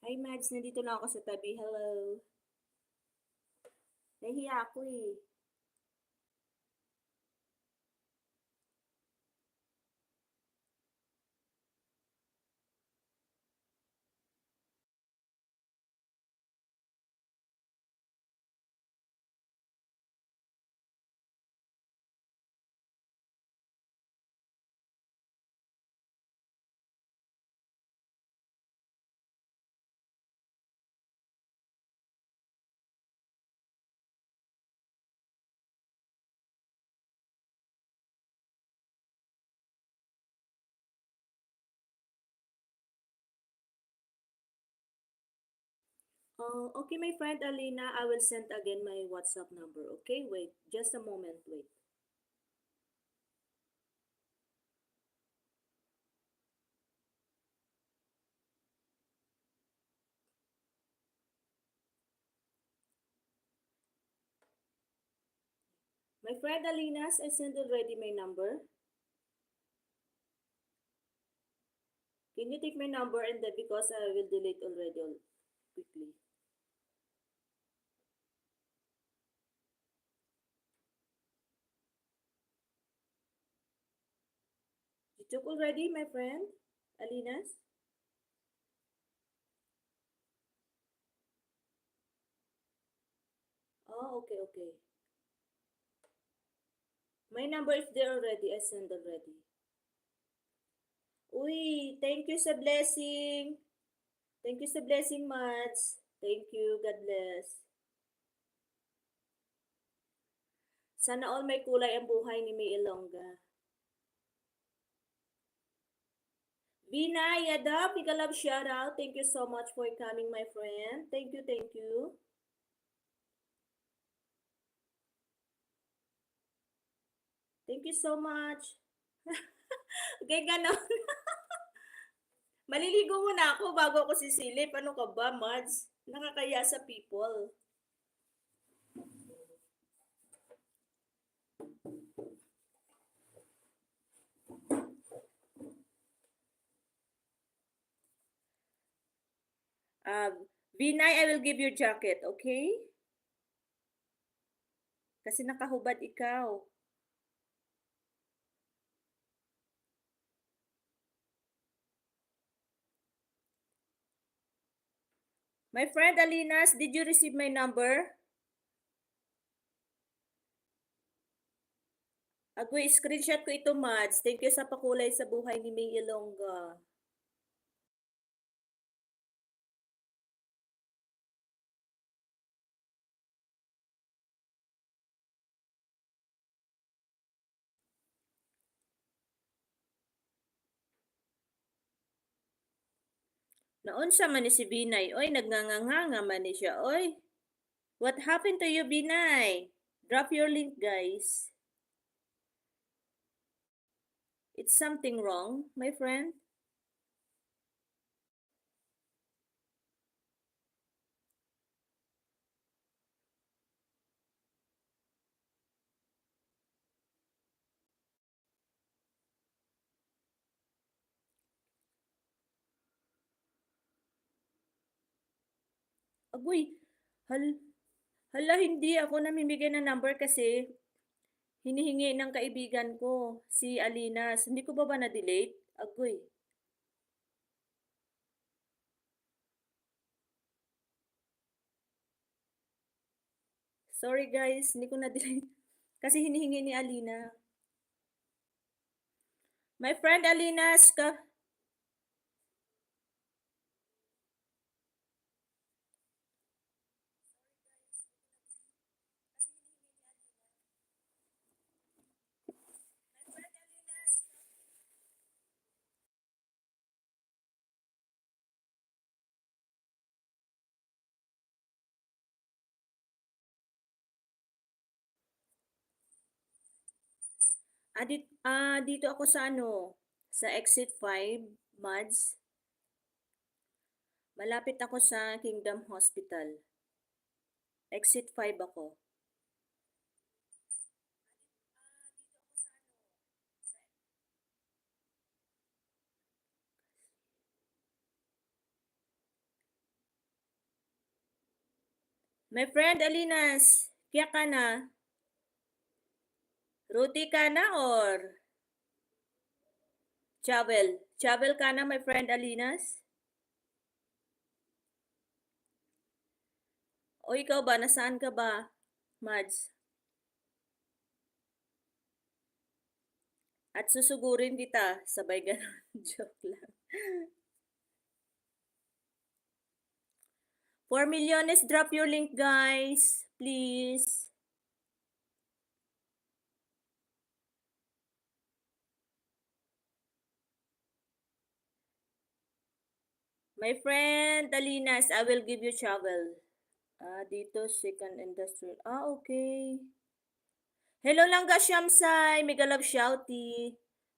Hi, Mads. Nandito na ako sa tabi. Hello. Nahihiya ako eh. Okay, my friend Alina, I will send again my WhatsApp number. Okay, wait. Just a moment. Wait. My friend Alina's, I sent already my number. Can you take my number and then because I will delete already quickly. You took already, my friend Alina's? Oh, okay, okay. My number is there already. I sent already. Uy, thank you sa blessing. Thank you sa blessing, Mads. Thank you. God bless. Sana all may kulay ang buhay ni May Ilongga. Vina, Yada, big love shout out. Thank you so much for coming, my friend. Thank you, thank you. Thank you so much. Okay, ganon. Maliligo muna ako bago ako sisilip. Ano ka ba, Mads? Nakakaya sa people. Vinay, I will give your jacket, okay? Kasi nakahubad ikaw. My friend Alinas, did you receive my number? Agoy, screenshot ko ito, Mads. Thank you sa pakulay sa buhay ni May Ilongga. Naunsa man ni si Binay, oy, nagnanganganga man ni siya, oy. What happened to you, Binay? Drop your link, guys. It's something wrong, my friend. Agoy, hal, hala, hindi ako namimigay ng number kasi hinihingi ng kaibigan ko, si Alinas. Hindi ko ba na-delete? Agoy. Sorry guys, hindi ko na-delete. Kasi hinihingi ni Alina. My friend Alinas, dito ako sa ano, sa exit 5, Mads. Malapit ako sa Kingdom Hospital. Exit 5 ako. My friend Alinas, kya ka na? Roti ka na or travel? Travel ka na, my friend Alinas? O ikaw ba, nasaan ka ba, Mads? At susugurin kita, sabay ganon. Joke lang. 4 milyones, drop your link guys, please. My friend Alinas, I will give you travel. Dito, second industrial. Okay. Hello Langga Shamsay, mega love shouty.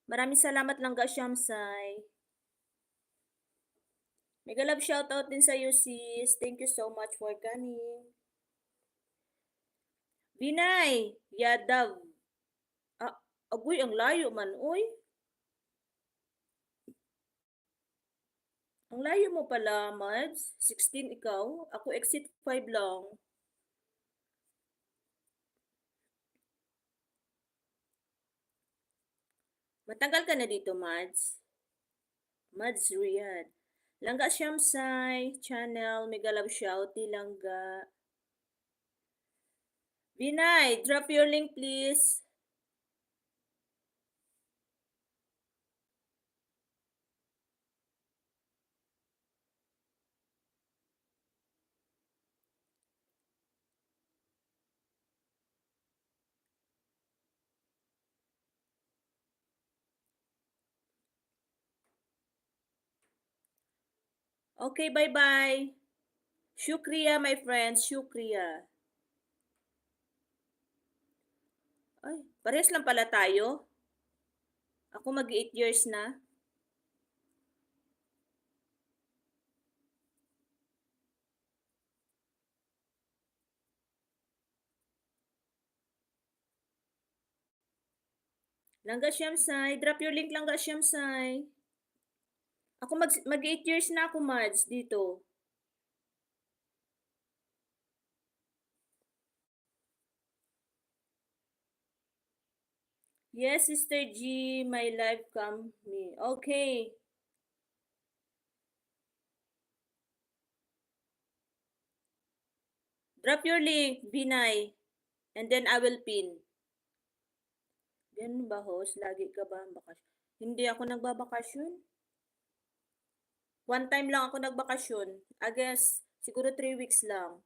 Maraming salamat Langga Shamsay. Mega love shoutout din sa iyo sis. Thank you so much for coming. Binay, Yadav. Ah, agoy, ang layo man, uy. Ang layo mo pala, Mads. 16 ikaw. Ako exit 5 lang. Matagal ka na dito, Mads. Mads Riyad. Langga Shamsay, channel, mega love shouty, Langga. Binay, drop your link please. Okay, bye-bye. Shukriya, my friends. Shukriya. Ay, parehas lang pala tayo. Ako mag 8 years na. Langga Shamsay. Drop your link, Langga Shamsay. Ako mag 8 years na ako, Mads, dito. Yes, Sister G, my life come me. Okay. Drop your link, Binay. And then I will pin. Ganun ba, host? Lagi ka ba ang bakasyon? Hindi ako nagbabakasyon. One time lang ako nagbakasyon. I guess, siguro 3 weeks lang.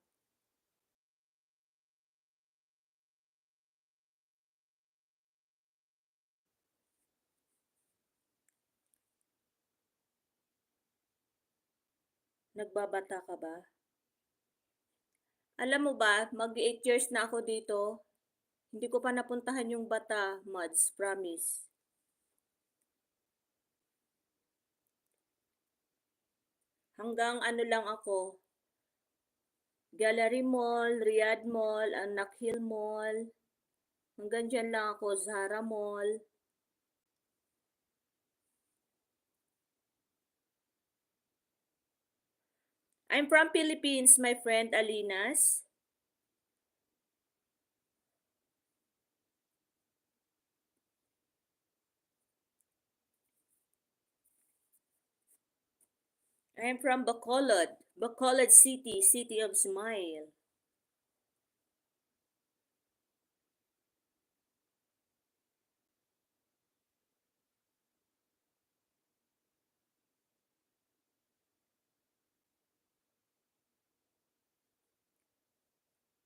Nagbabata ka ba? Alam mo ba, mag 8 years na ako dito. Hindi ko pa napuntahan yung Bata, Mads, promise. Hanggang ano lang ako, Gallery Mall, Riyadh Mall, Anak Hill Mall. Hanggang dyan lang ako, Zara Mall. I'm from Philippines, my friend Alinas. I'm from Bacolod, Bacolod City, City of Smile.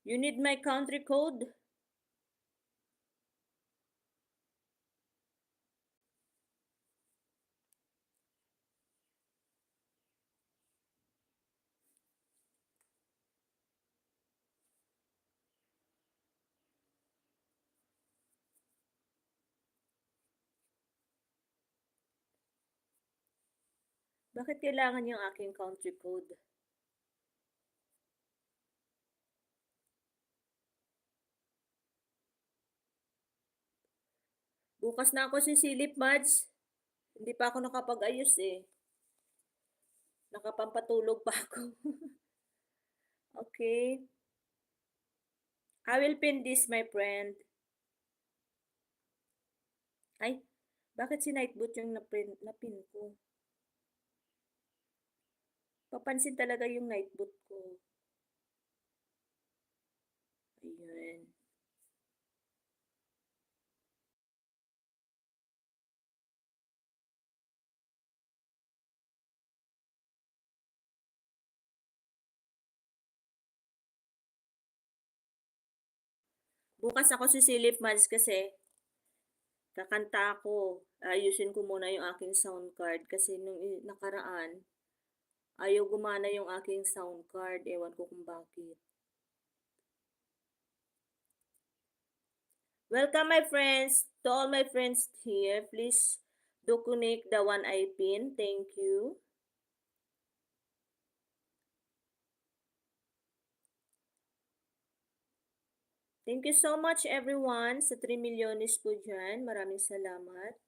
You need my country code? Bakit kailangan yung aking country code? Bukas na ako sisilip, Mads. Hindi pa ako nakapag-ayos eh. Nakapampatulog pa ako. Okay. I will pin this, my friend. Ay, bakit si Nightbot yung na-pin ko? Papansin talaga yung Nightbot ko. Ayun. Bukas ako sisilip, Mads, kasi kakanta ako. Ayusin ko muna yung aking sound card kasi nung nakaraan, ayaw gumana yung aking sound card. Ewan ko kung bakit. Welcome, my friends. To all my friends here, please do connect the one I pin. Thank you. Thank you so much, everyone. Sa 3 milyones po dyan. Maraming salamat.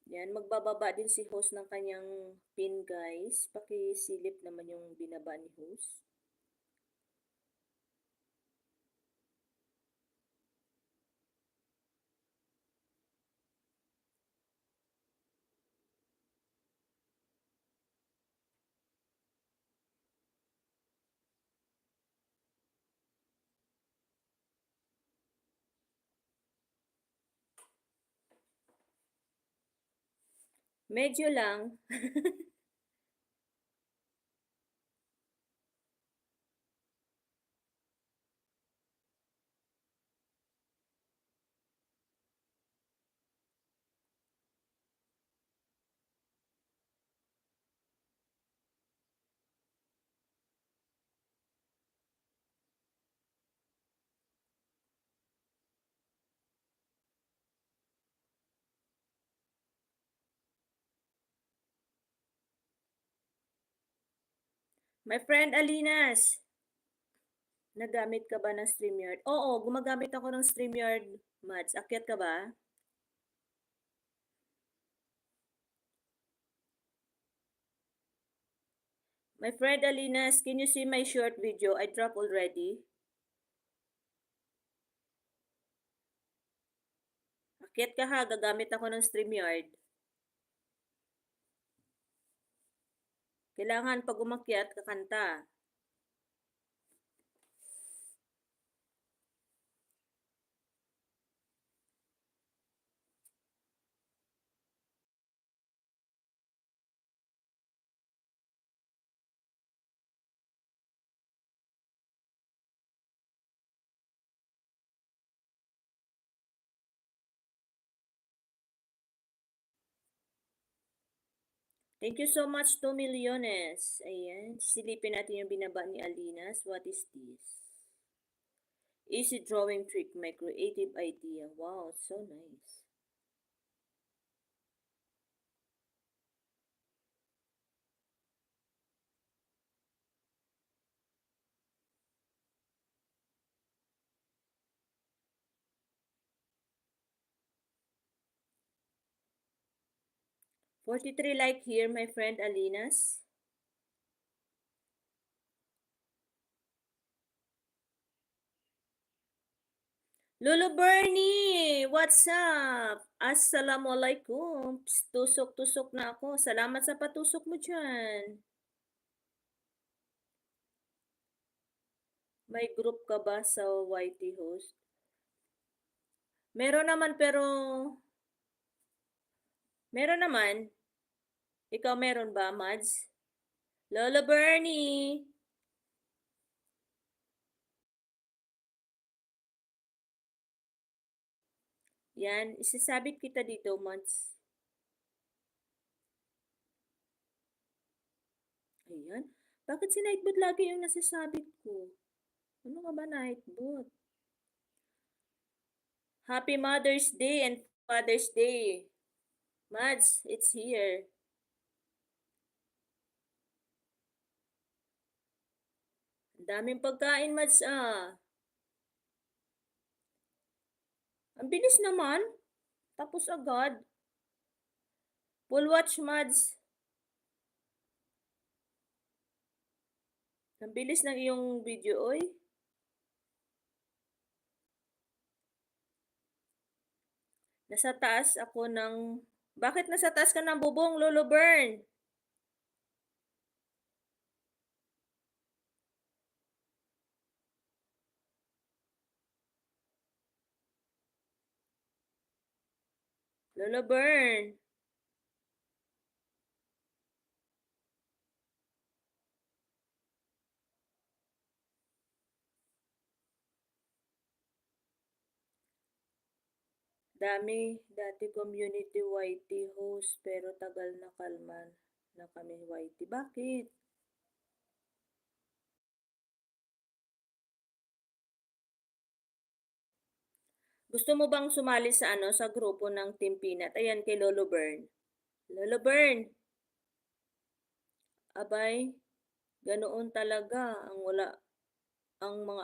Yan, magbababa din si host ng kanyang pin, guys. Pakisilip naman yung binaba ni host. Medyo lang. My friend Alinas, nagamit ka ba ng StreamYard? Oo, gumagamit ako ng StreamYard, Mads. Akyat ka ba? My friend Alinas, can you see my short video? I dropped already. Akyat ka ha, gagamit ako ng StreamYard. Kailangan pag umakyat, kakanta. Thank you so much, 2 milyones. Ayan, silipin natin yung binaba ni Alinas. What is this? Easy drawing trick, my creative idea. Wow, so nice. $43 like here, my friend Alinas. Lolo Bernie, what's up? Assalamualaikum. Tusok-tusok na ako. Salamat sa patusok mo dyan. May group ka ba sa YT host? Meron naman pero... Meron naman. Ikaw meron ba, Mads? Lolo Bernie! Yan, isasabit kita dito, Mads. Ayan. Bakit si Nightbot lagi yung nasasabit ko? Ano ka ba, Nightbot? Happy Mother's Day and Father's Day. Mads, it's here. Ang daming pagkain, Mads, ah. Ang bilis naman. Tapos agad. Full watch, Mads. Ang bilis ng iyong video, oy. Nasa taas ako ng... Bakit nasa taas ka ng bubong, Lolo Bern? Lolo Bern. Dati community YT host, pero tagal na kalman na kami YT. Bakit? Gusto mo bang sumali sa sa grupo ng Team Peanut? Ayan kay Lolo Bern. Lolo Bern, abay, ganoon talaga ang wala ang mga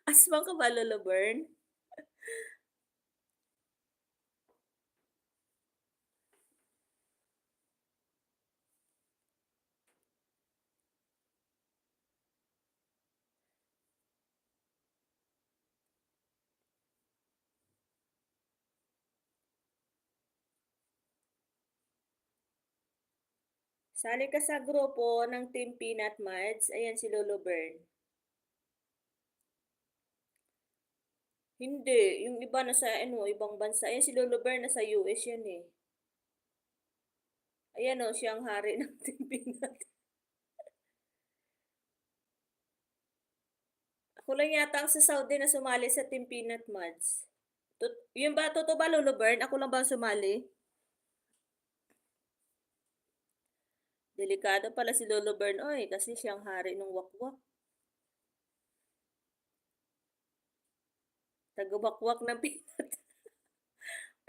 aswang ka ba, Lolo Bern? Sali ka sa grupo ng Team Peanut Mads. Ayan si Lolo Bern. Hindi, yung iba nasa ibang bansa. Ayan si Lolo Bern nasa US yan eh. Ayan o, siyang hari ng Team Peanut. Ako lang yata ang sa Saudi na sumali sa Team Peanut Mads. Yun ba, totoo ba, Lolo Bern? Ako lang ba sumali? Delikado pala si Lolo Bern, oy, kasi siyang hari ng wakwak. Tagawakwak ng peanut.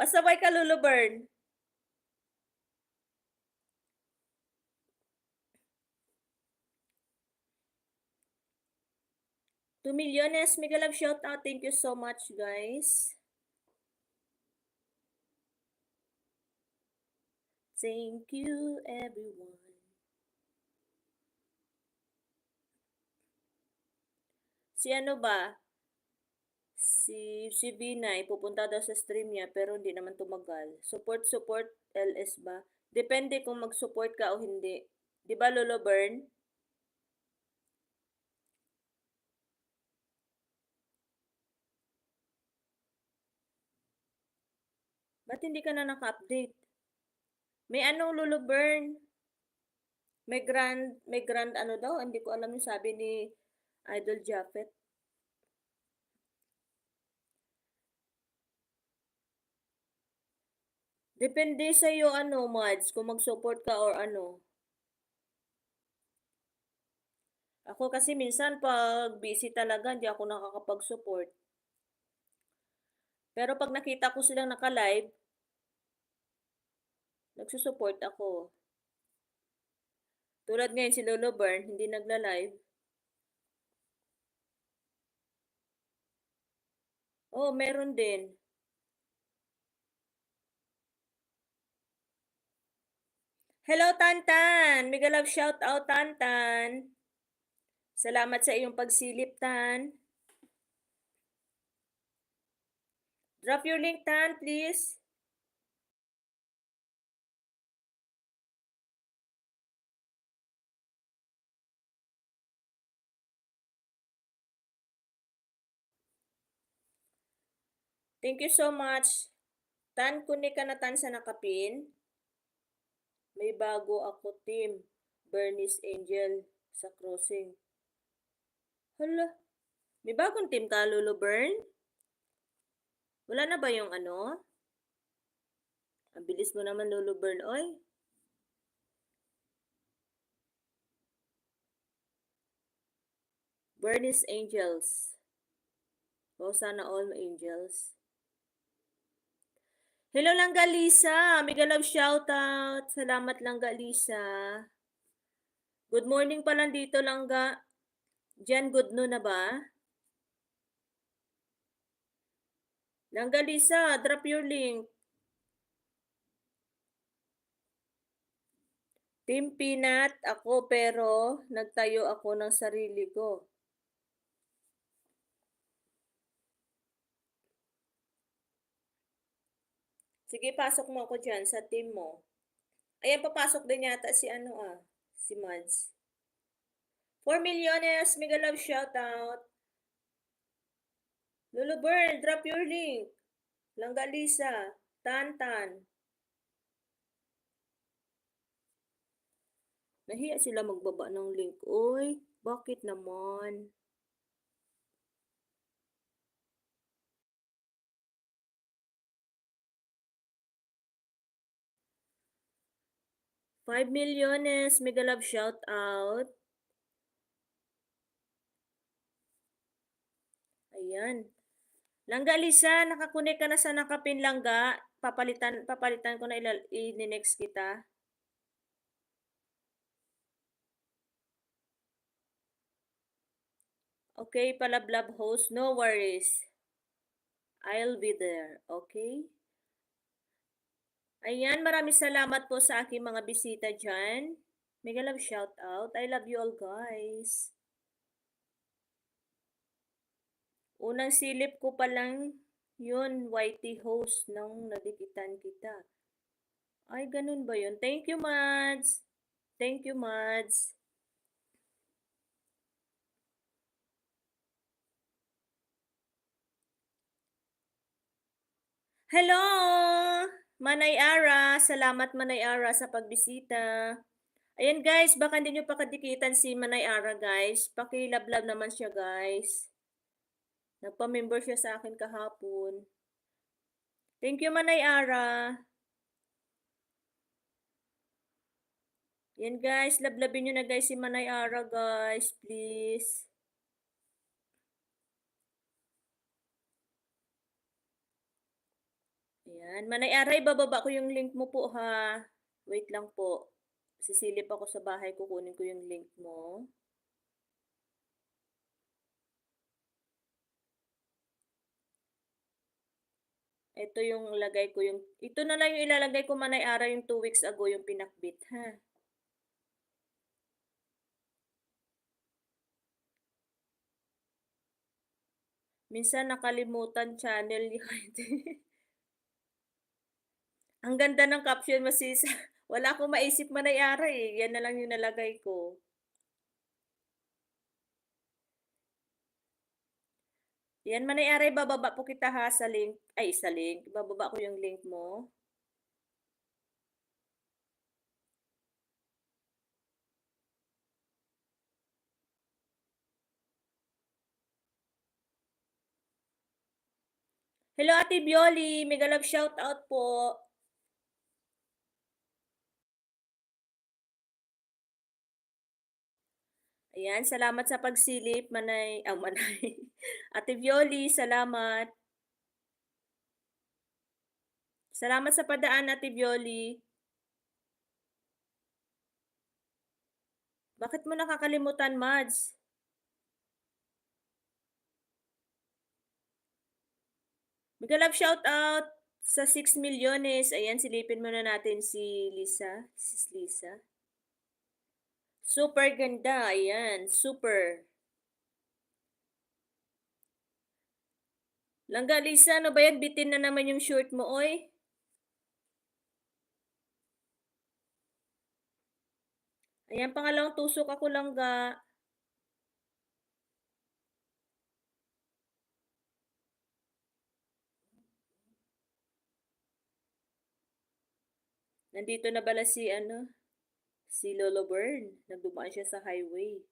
Pasaway ka, Lolo Bern. 2 milyones, mega love shout out. Thank you so much, guys. Thank you, everyone. Si ano ba? Si Vinay, pupunta daw sa stream niya pero hindi naman tumagal. Support LS ba? Depende kung mag-support ka o hindi. 'Di ba, Lolo Bern? Ba't hindi ka na naka-update? May ano, Lolo Bern? May grand ano daw, hindi ko alam yung sabi ni Idol Japet. Depende sa iyo Mads, kung mag-support ka or ano. Ako kasi minsan pag busy talaga, hindi ako nakakapag-support. Pero pag nakita ko silang naka-live, nagsusupport ako. Tulad ngayon si Lolo Bern, hindi nagla-live. Oh, meron din. Hello, Tantan! Mega love shout out, Tantan! Salamat sa iyong pagsilip, Tan. Drop your link, Tan, please. Thank you so much. Tan, kunik ka na Tan sa nakapin. May bago ako team. Bernice Angel sa crossing. Hala, may bagong team ka, Lolo Bern? Wala na ba yung ano? Ang bilis mo naman, Lolo Bern, oy. Bernice Angels. O, sana all angels. Hello Langga Lisa, mega love shoutout. Salamat Langga Lisa. Good morning pa lang dito Langga. Diyan good no na ba? Langga Lisa, drop your link. Team Peanut ako pero nagtayo ako ng sarili ko. Sige, pasok mo ako dyan sa team mo. Ayan, papasok din yata si si Mads. 4 milyones, mega love shoutout. Lolo Burn, drop your link. Langga Lisa, Tantan. Nahiya sila magbaba ng link. Uy, bakit naman? $5 million, mega love shout out. Ayan. Langga Lisa, nakakunik ka na sa nakapin langga. Papalitan ko na i-next kita. Okay, palablab host, no worries. I'll be there, okay? Ayan, maraming salamat po sa aking mga bisita dyan. Mega love shout out. I love you all, guys. Unang silip ko pa lang yun, YT host nung nadikitan kita. Ay, ganun ba yun? Thank you, Mads. Thank you, Mads. Hello! Manay Ara. Salamat, Manay Ara, sa pagbisita. Ayan, guys. Baka hindi nyo pa kadikitan si Manay Ara, guys. Pakilablab naman siya, guys. Nagpa-member siya sa akin kahapon. Thank you, Manay Ara. Yan, guys. Lablabin nyo na, guys, si Manay Ara, guys. Please. Ayan. Manay Ara, ibababa ko yung link mo po, ha. Wait lang po. Sisilip ako sa bahay, kukunin ko yung link mo. Ito yung lagay ko yung, ito na lang yung ilalagay ko, Manay Ara, yung 2 weeks ago yung pinakbit, ha. Minsan nakalimutan channel yun. Ang ganda ng caption mo, sis. Wala akong maisip, Manay Ara, eh. Yan na lang yung nalagay ko. Yan, Manay Ara, bababa po kita, ha, sa link. Ay, sa link. Bababa ko yung link mo. Hello, Ate Bioli. Mega love shout out po. Ayan, salamat sa pagsilip, Manay. Manay. Ate Bioli, salamat. Salamat sa padaan, Ate Bioli. Bakit mo nakakalimutan, Mads? Mega love shout out sa 6 milyones. Ayan, silipin muna natin si Lisa. Sis Lisa. Super ganda. Ayan, super. Langga Lisa, ano ba yan? Bitin na naman yung short mo, oy. Ayan, pangalawang tusok ako, Langga. Nandito na bala si Lolo Bern. Nagdumaan siya sa highway.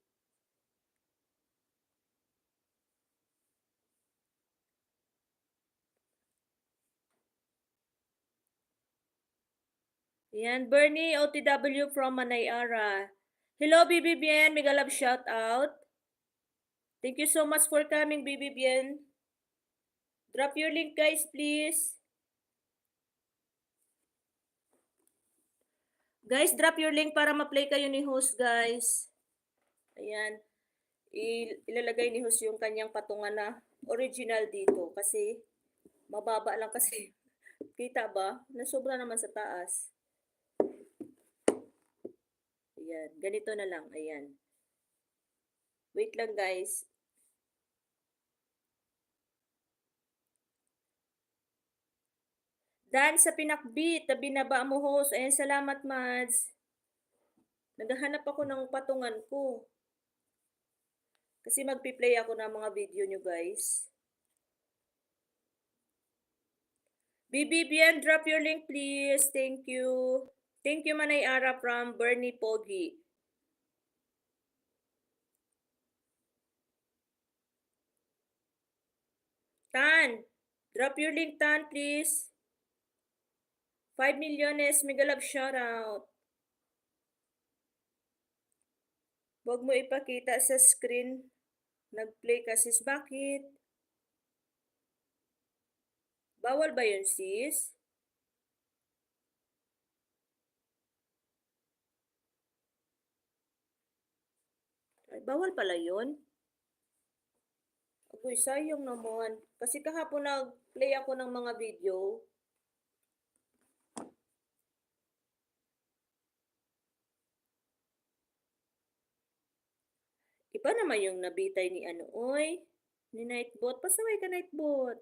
Ayan, Bernie OTW from Manayara. Hello, BBBN. Mega love shout out. Thank you so much for coming, BBBN. Drop your link, guys, please. Guys, drop your link para ma-play kayo ni host, guys. Ayan. Ilalagay ni host yung kanyang patungan na original dito kasi mababa lang kasi. Kita ba? Nasobra naman sa taas. Ayan, ganito na lang, ayan. Wait lang guys. Dan sa pinakbit na binaba mo host. Ayan, salamat Mads. Naghahanap ako ng patungan ko. Kasi magpi-play ako ng mga video nyo guys. BBBN, drop your link please. Thank you. Thank you Manay Ara from Bernie Pogi. Tan, drop your link Tan please. 5 milyones, mega love shoutout. Huwag mo ipakita sa screen. Nag-play ka sis. Bakit? Bawal ba yun sis? Ay, bawal pala yun? Agoy, sayang naman. Kasi kahapon nag-play ako ng mga video. Iba naman yung nabitay ni ano, oy. Ni Nightbot. Pasaway ka Nightbot.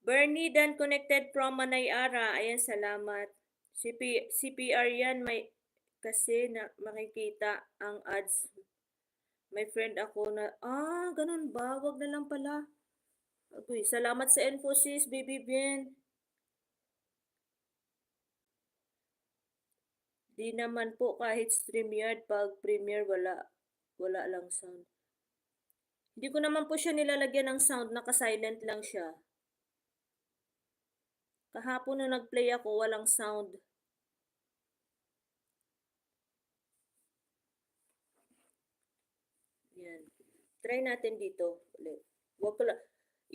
Bernie Dan connected from Manayara. Ayan, salamat. CPR yan. May, kasi na, makikita ang ads. May friend ako na, ganun ba? Wag na lang pala. Agoy, salamat sa Infosys, baby Ben. Di naman po kahit StreamYard pag premiere wala lang sound. Hindi ko naman po siya nilalagyan ng sound, naka-silent lang siya. Kahapon nung nag-play ako, walang sound. Yan. Try natin dito ulit. Wag ko lang,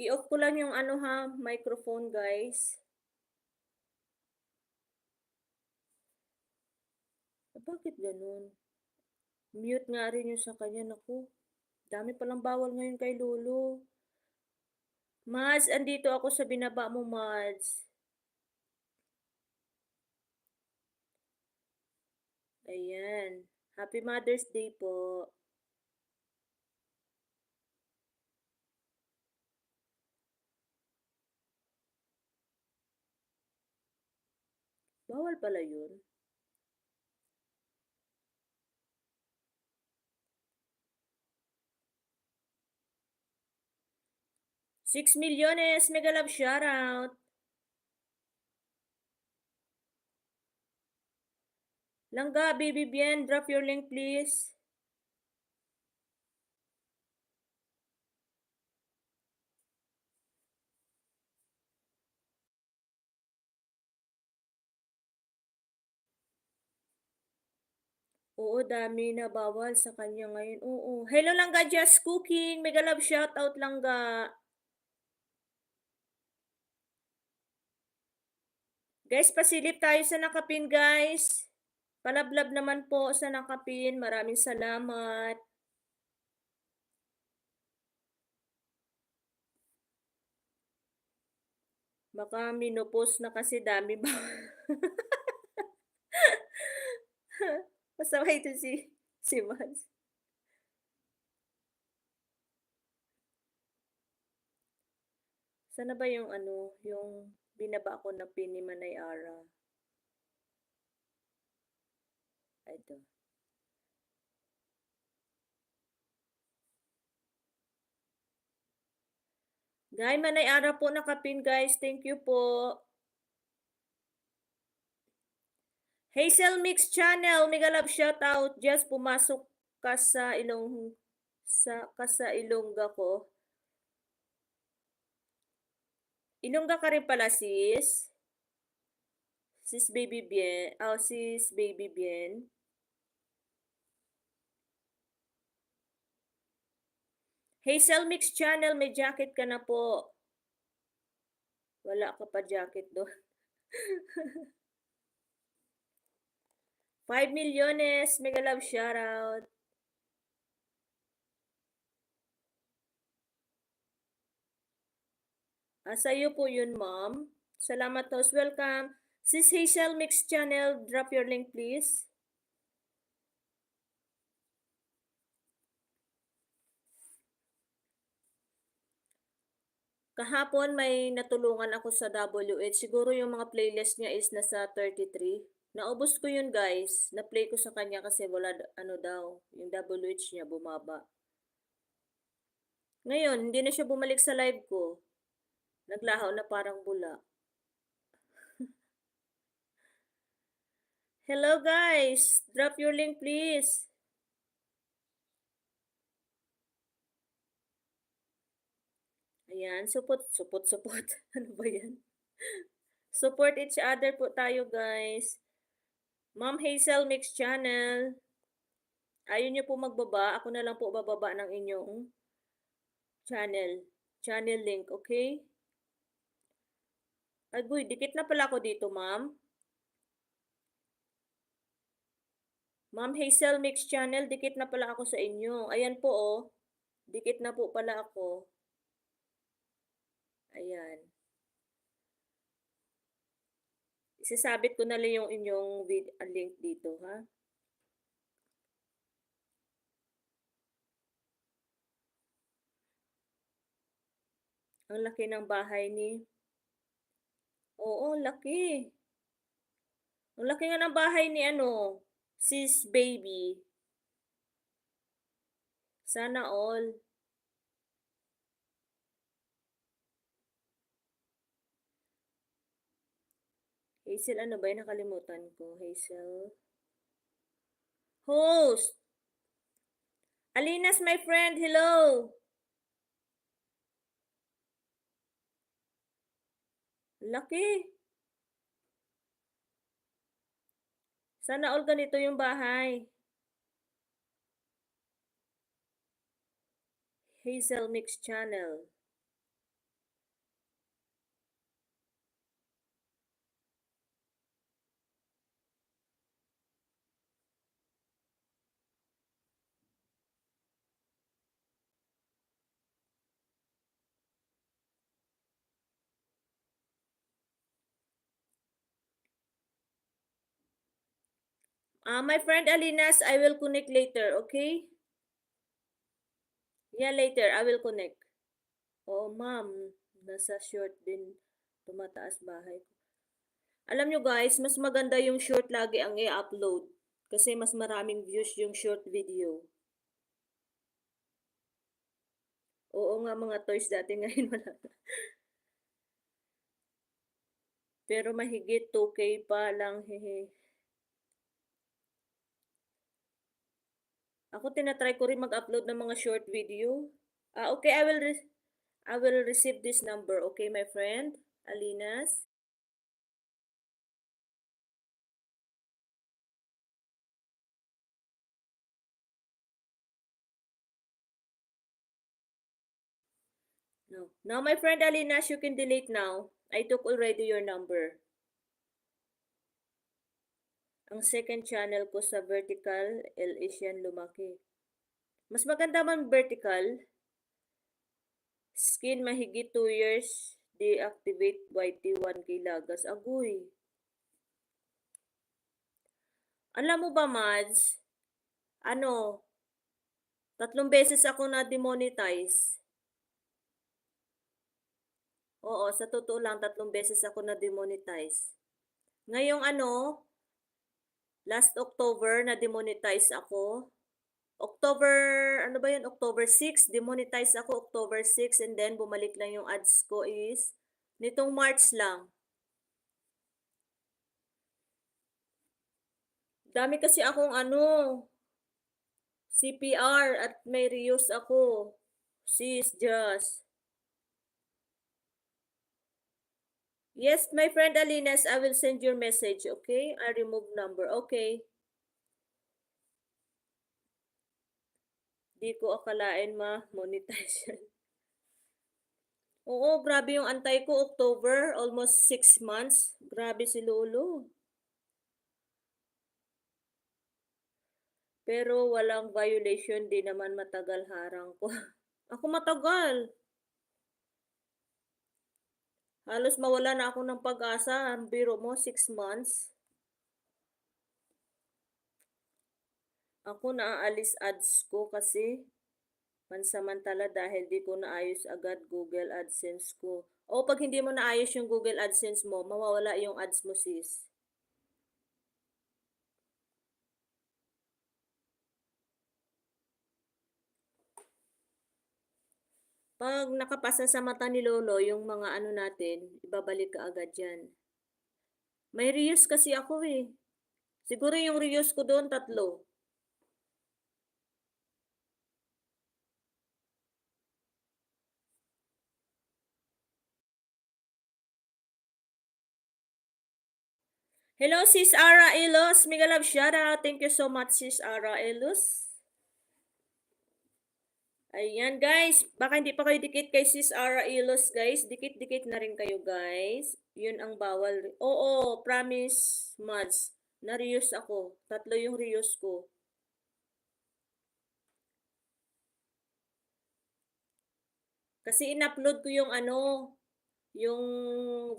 i-off ko lang yung ano ha, microphone guys. Bakit ganun? Mute nga rin yung sa kanya, naku. Dami palang bawal ngayon kay Lolo. Mads, andito ako sa binaba mo, Mads. Ayan. Happy Mother's Day po. Bawal pala yun. Six milyones, mega love shoutout. Langga, baby Bien, drop your link please. Oo, dami na bawal sa kanya ngayon. Oo. Hello Langga, just cooking. Mega love shoutout Langga. Guys, pasilip tayo sa nakapin guys. Palablab naman po sa nakapin. Maraming salamat. Baka minupos na kasi dami ba. Masama ito si Mads. Sana ba yung ano, yung binaba ko na pin ni Manay Ara? Ito. Guys, Manay Ara po nakapin guys. Thank you po. Hazel Mix Channel, mega love shoutout. Just pumasok ka sa Ilongga ko. Ilongga ka rin pala sis. Sis Baby Bien. Sis Baby Bien. Hazel Mix Channel, may jacket ka na po. Wala ka pa jacket doon. 5 milyones, mega love shoutout. Sa'yo po yun, ma'am. Salamat, host. Welcome. Sis Hazel Mix Channel, drop your link, please. Kahapon may natulungan ako sa WH. Siguro yung mga playlist niya is nasa 33. Naubos ko yun, guys. Na-play ko sa kanya kasi wala, ano daw, yung WH niya bumaba. Ngayon, hindi na siya bumalik sa live ko. Naglaho na parang bula. Hello, guys. Drop your link, please. Ayan, support. Ano ba yan? Support each other po tayo, guys. Ma'am Hazel Mix Channel. Ayaw niyo po magbaba. Ako na lang po bababa ng inyong channel. Channel link, okay? Agoy, dikit na pala ako dito, ma'am. Ma'am Hazel Mix Channel, dikit na pala ako sa inyo. Ayan po, oh. Dikit na po pala ako. Ayan. Isasabit ko na lang yung inyong link dito, ha? Ang laki ng bahay ni... Oo, laki. Ang laki nga ng bahay ni ano, sis baby. Sana all. Hazel, ano ba yung nakalimutan ko? Hazel. Host! Alinas, my friend, hello! Laki. Sana all ganito yung bahay. Hazel Mix Channel. My friend Alinas, I will connect later, okay? Yeah, later, I will connect. Oo, ma'am. Nasa short din. Tumataas bahay ko. Alam nyo guys, mas maganda yung short lagi ang i-upload. Kasi mas maraming views yung short video. Oo nga mga toys dati ngayon wala na. Pero mahigit 2K pa lang, hehe. Ako tinatry ko rin mag-upload ng mga short video. Okay, I will receive this number. Okay, my friend, Alinas. No. Now, my friend Alinas, you can delete now. I took already your number. Ang second channel ko sa vertical, L is yan lumaki. Mas maganda man vertical. Skin mahigit 2 years. Deactivate YT 1K lagas. Agoy. Alam mo ba, Mads? Ano? 3 beses ako na demonetize. Oo, sa totoo lang, 3 beses ako na demonetize. Ngayong ano, last October na demonetize ako. October, ano ba yun? October 6, demonetize ako October 6 and then bumalik lang yung ads ko is nitong March lang. Dami kasi akong ano, CPR at may reuse ako. Sis, just. Yes, my friend Alinas, I will send your message, okay? I remove number, okay? Di ko akalain ma-monetize yan. Oo, grabe yung antay ko, October, almost 6 months. Grabe si Lolo. Pero walang violation, di naman matagal harang ko. Ako matagal. Halos mawala na ako ng pag-asa. Ang biro mo, 6 months. Ako naaalis ads ko kasi pansamantala dahil di ko naayos agad Google AdSense ko. O pag hindi mo naayos yung Google AdSense mo, mawawala yung ads mo, sis. Pag nakapasa sa mata ni Lolo yung mga ano natin, ibabalik ka agad yan. May reuse kasi ako eh. Siguro yung reuse ko doon, 3. Hello, Sis Ara Elos. Mega love shoutout. Thank you so much, Sis Ara Elos. Ayan, guys. Baka hindi pa kayo dikit kay Sis Ara Elos, guys. Dikit-dikit na rin kayo, guys. Yun ang bawal. Oo, promise, Mads. Na-reuse ako. 3 yung reuse ko. Kasi in-upload ko yung ano, yung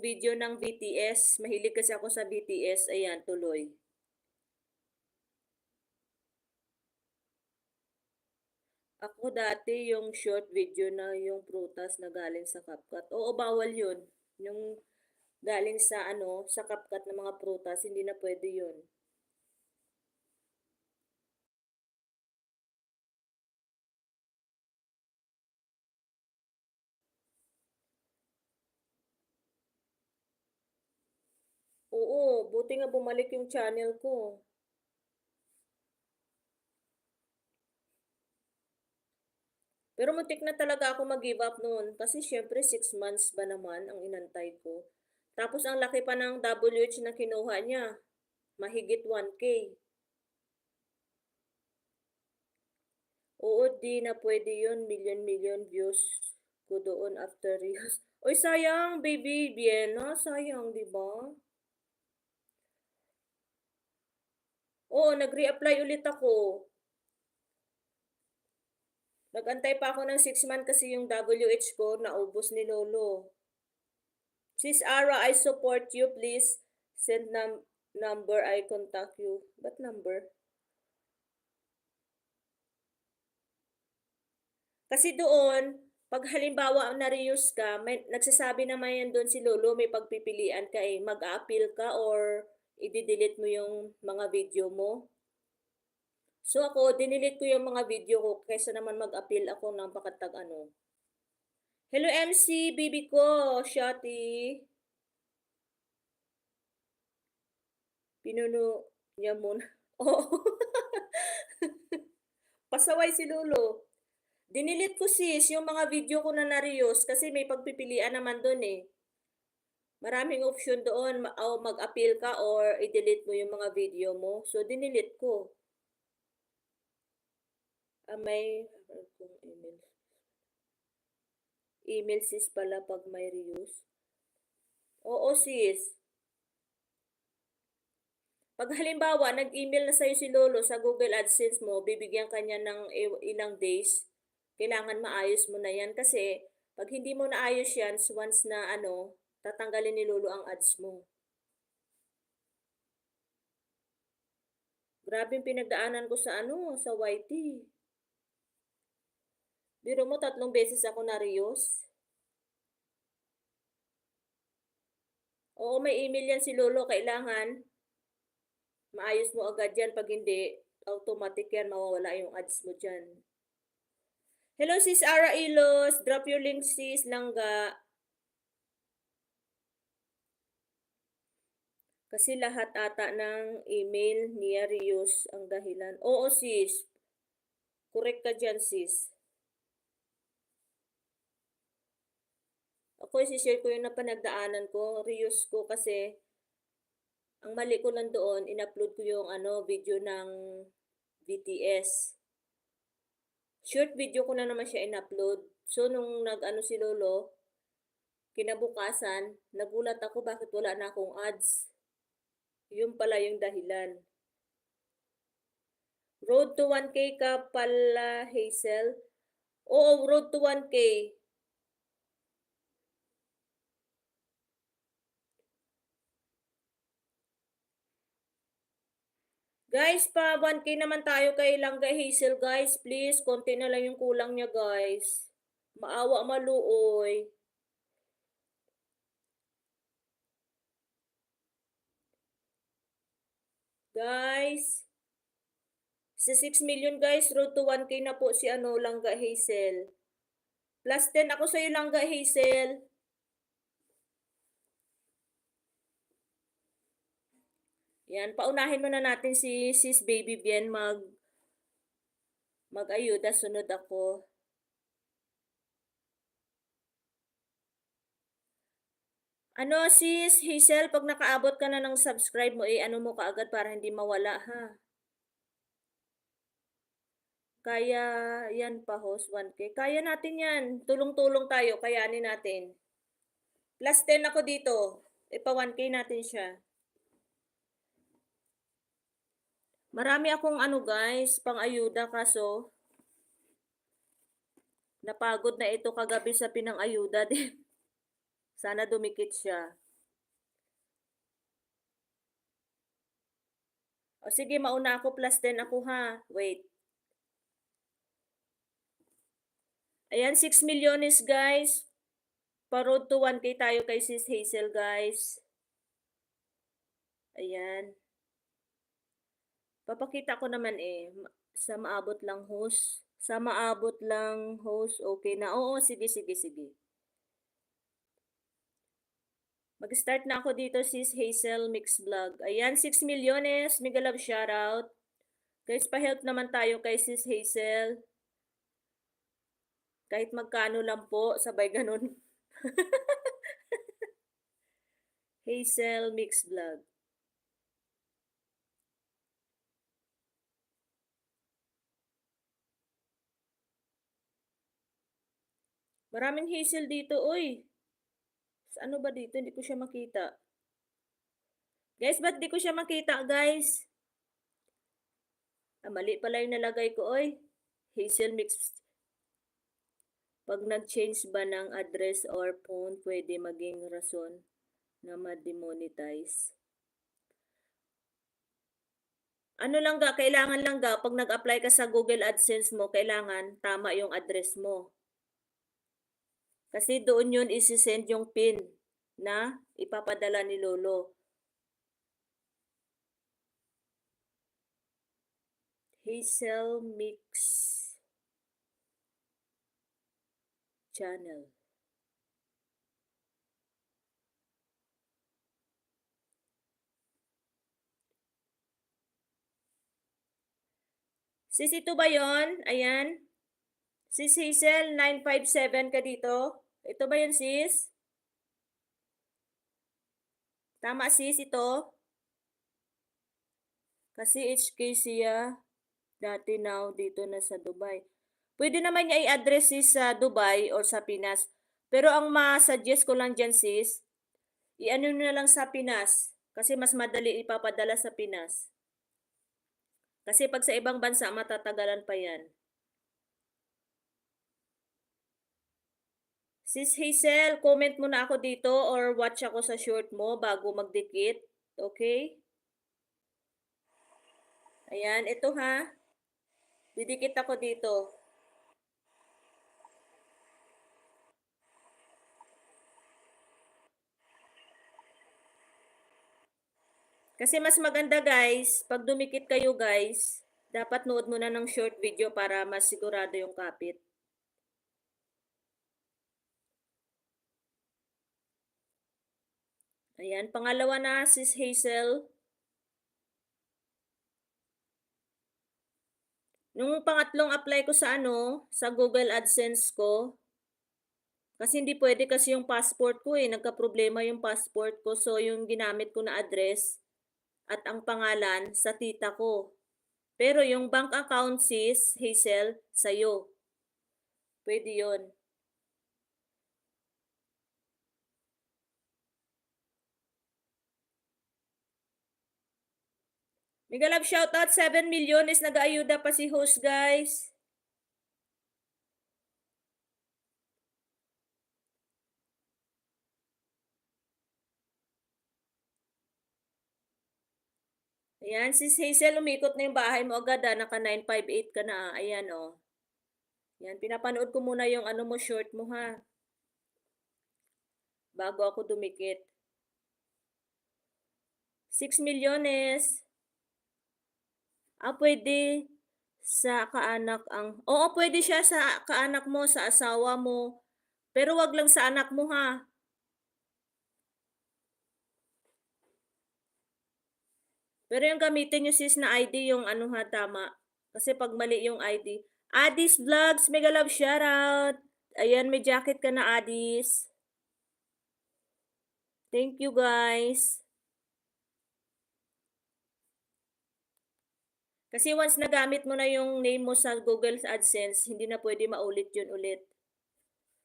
video ng BTS. Mahilig kasi ako sa BTS. Ayan, tuloy. Ako dati yung short video na yung prutas na galing sa CapCut. Oo, bawal yun. Yung galing sa ano, sa CapCut na mga prutas, hindi na pwede yun. Oo, buti nga bumalik yung channel ko. Pero muntik na talaga ako mag-give up noon kasi syempre 6 months ba naman ang inantay ko. Tapos ang laki pa ng WH na kinuha niya, mahigit 1K. Oo, di na pwede yun, million views ko doon after years. Oy, sayang, baby Vienna, sayang, di ba? Oo, nag-reapply ulit ako. Nag-antay pa ako ng 6 months kasi yung WH ko, naubos ni Lolo. Sis Ara, I support you. Please send number, I contact you. What number? Kasi doon, pag halimbawa na-reuse ka, may, nagsasabi naman yan doon si Lolo, may pagpipilian ka eh. Mag-a-appeal ka or i-delete mo yung mga video mo. So ako, dinilit ko yung mga video ko kaysa naman mag-appeal ako ng pakatag ano. Hello MC, bibi ko, Shati. Pinuno niya muna. Oo. Pasaway si Lolo. Dinilit ko sis yung mga video ko na na-reuse kasi may pagpipilian naman doon eh. Maraming option doon, o mag-appeal ka or i-delete mo yung mga video mo. So, dinilit ko. May kung email. Email sis pala pag may reuse. Oo sis. Pag halimbawa, nag-email na sa'yo si Lolo sa Google AdSense mo, bibigyan ka niya ng ilang days, kailangan maayos mo na yan kasi pag hindi mo naayos yan, once na ano, tatanggalin ni Lolo ang ads mo. Grabe yung pinagdaanan ko sa ano, sa YT. Biro mo, 3 beses ako na-reuse. Oo, may email yan si Lolo, kailangan maayos mo agad yan. Pag hindi, automatic yan, mawawala yung ads mo dyan. Hello sis Ara Ilos, drop your link sis Langga. Kasi lahat ata ng email niya reuse ang dahilan. Oo sis, correct ka dyan sis. Ako isi-share ko yung napanagdaanan ko, reuse ko kasi ang mali ko lang doon, in-upload ko yung ano, video ng BTS. Short video ko na naman siya in-upload. So, nung nag-ano si Lolo, kinabukasan, nagulat ako bakit wala na akong ads. Yun pala yung dahilan. Road to 1K ka pala, Hazel? Oo, road to 1K. Guys, pa 1K naman tayo kay Langga Hazel, guys. Please, konti na lang yung kulang niya, guys. Maawa maluoy. Guys, sa 6 million, guys, road to 1K na po si ano, Langga Hazel. Plus 10 ako sa'yo, Langga Hazel. Yan, paunahin muna natin si Sis Baby Bien mag-ayuda, sunod ako. Ano sis, Hazel, pag nakaabot ka na ng subscribe mo, ano mo kaagad para hindi mawala ha. Kaya yan pa host 1K. Kaya natin yan. Tulong-tulong tayo, kayanin natin. Plus 10 ako dito. Ipa 1K natin siya. Marami akong ano guys, pang-ayuda kaso napagod na ito kagabi sa pinang-ayuda din. Sana dumikit siya. O sige, mauna ako plus 10 ako ha. Wait. Ayan, 6 milyones guys. Pa-road to 1K tayo kay Sis Hazel guys. Ayan. Papakita ko naman sa maabot lang host. Sa maabot lang host. Okay na. Oo, sige, sige, sige. Mag-start na ako dito Sis Hazel Mix Vlog. Ayan, 6 milyones. Mega love shoutout. Guys, pa-help naman tayo kay Sis Hazel. Kahit magkano lang po, sabay ganun. Hazel Mix Vlog. Maraming Hazel dito, uy. Ano ba dito? Hindi ko siya makita. Guys, ba't di ko siya makita, guys? Mali pala yung nalagay ko, oy. Hazel Mix. Pag nag-change ba ng address or phone, pwede maging rason na ma-demonetize. Ano lang ga, kailangan lang ga, pag nag-apply ka sa Google AdSense mo, kailangan tama yung address mo. Kasi doon yun isi-send yung PIN na ipapadala ni Lolo. Hazel Mix Channel. Sis, ito ba yon? Ayan. Sis Hazel, 957 ka dito. Ito ba yun, sis? Tama, sis, ito? Kasi HK siya dati now dito na sa Dubai. Pwede naman niya i-address sis sa Dubai or sa Pinas. Pero ang ma-suggest ko lang dyan sis, i-ano na lang sa Pinas. Kasi mas madali ipapadala sa Pinas. Kasi pag sa ibang bansa, matatagalan pa yan. Sis Hazel, comment mo na ako dito or watch ako sa short mo bago magdikit. Okay? Ayan, ito ha. Didikit ako dito. Kasi mas maganda guys, pag dumikit kayo guys, dapat nood muna ng short video para mas sigurado yung kapit. Ayan, pangalawa na sis Hazel. Nung pangatlong apply ko sa sa Google AdSense ko, kasi hindi pwede kasi yung passport ko nagka-problema yung passport ko. So yung ginamit ko na address at ang pangalan sa tita ko. Pero yung bank account sis, Hazel, sa'yo. Pwede yon. Mega love shoutout, 7 million is nag-aayuda pa si host guys. Ayan, sis Hazel, umikot na yung bahay mo agad naka 958 ka na Ayan Yan, pinapanood ko muna yung ano mo, short mo ha, bago ako dumikit. 6 milyones. Pwede sa kaanak ang oo, pwede siya sa kaanak mo, sa asawa mo, pero 'wag lang sa anak mo ha. Pero yung gamitin niyo sis na ID yung ano ha, tama. Kasi 'pag mali yung ID. Adis Vlogs, mega love shoutout. Ayan, may jacket ka na Adis. Thank you guys. Kasi once nagamit mo na yung name mo sa Google AdSense, hindi na pwede maulit yun ulit.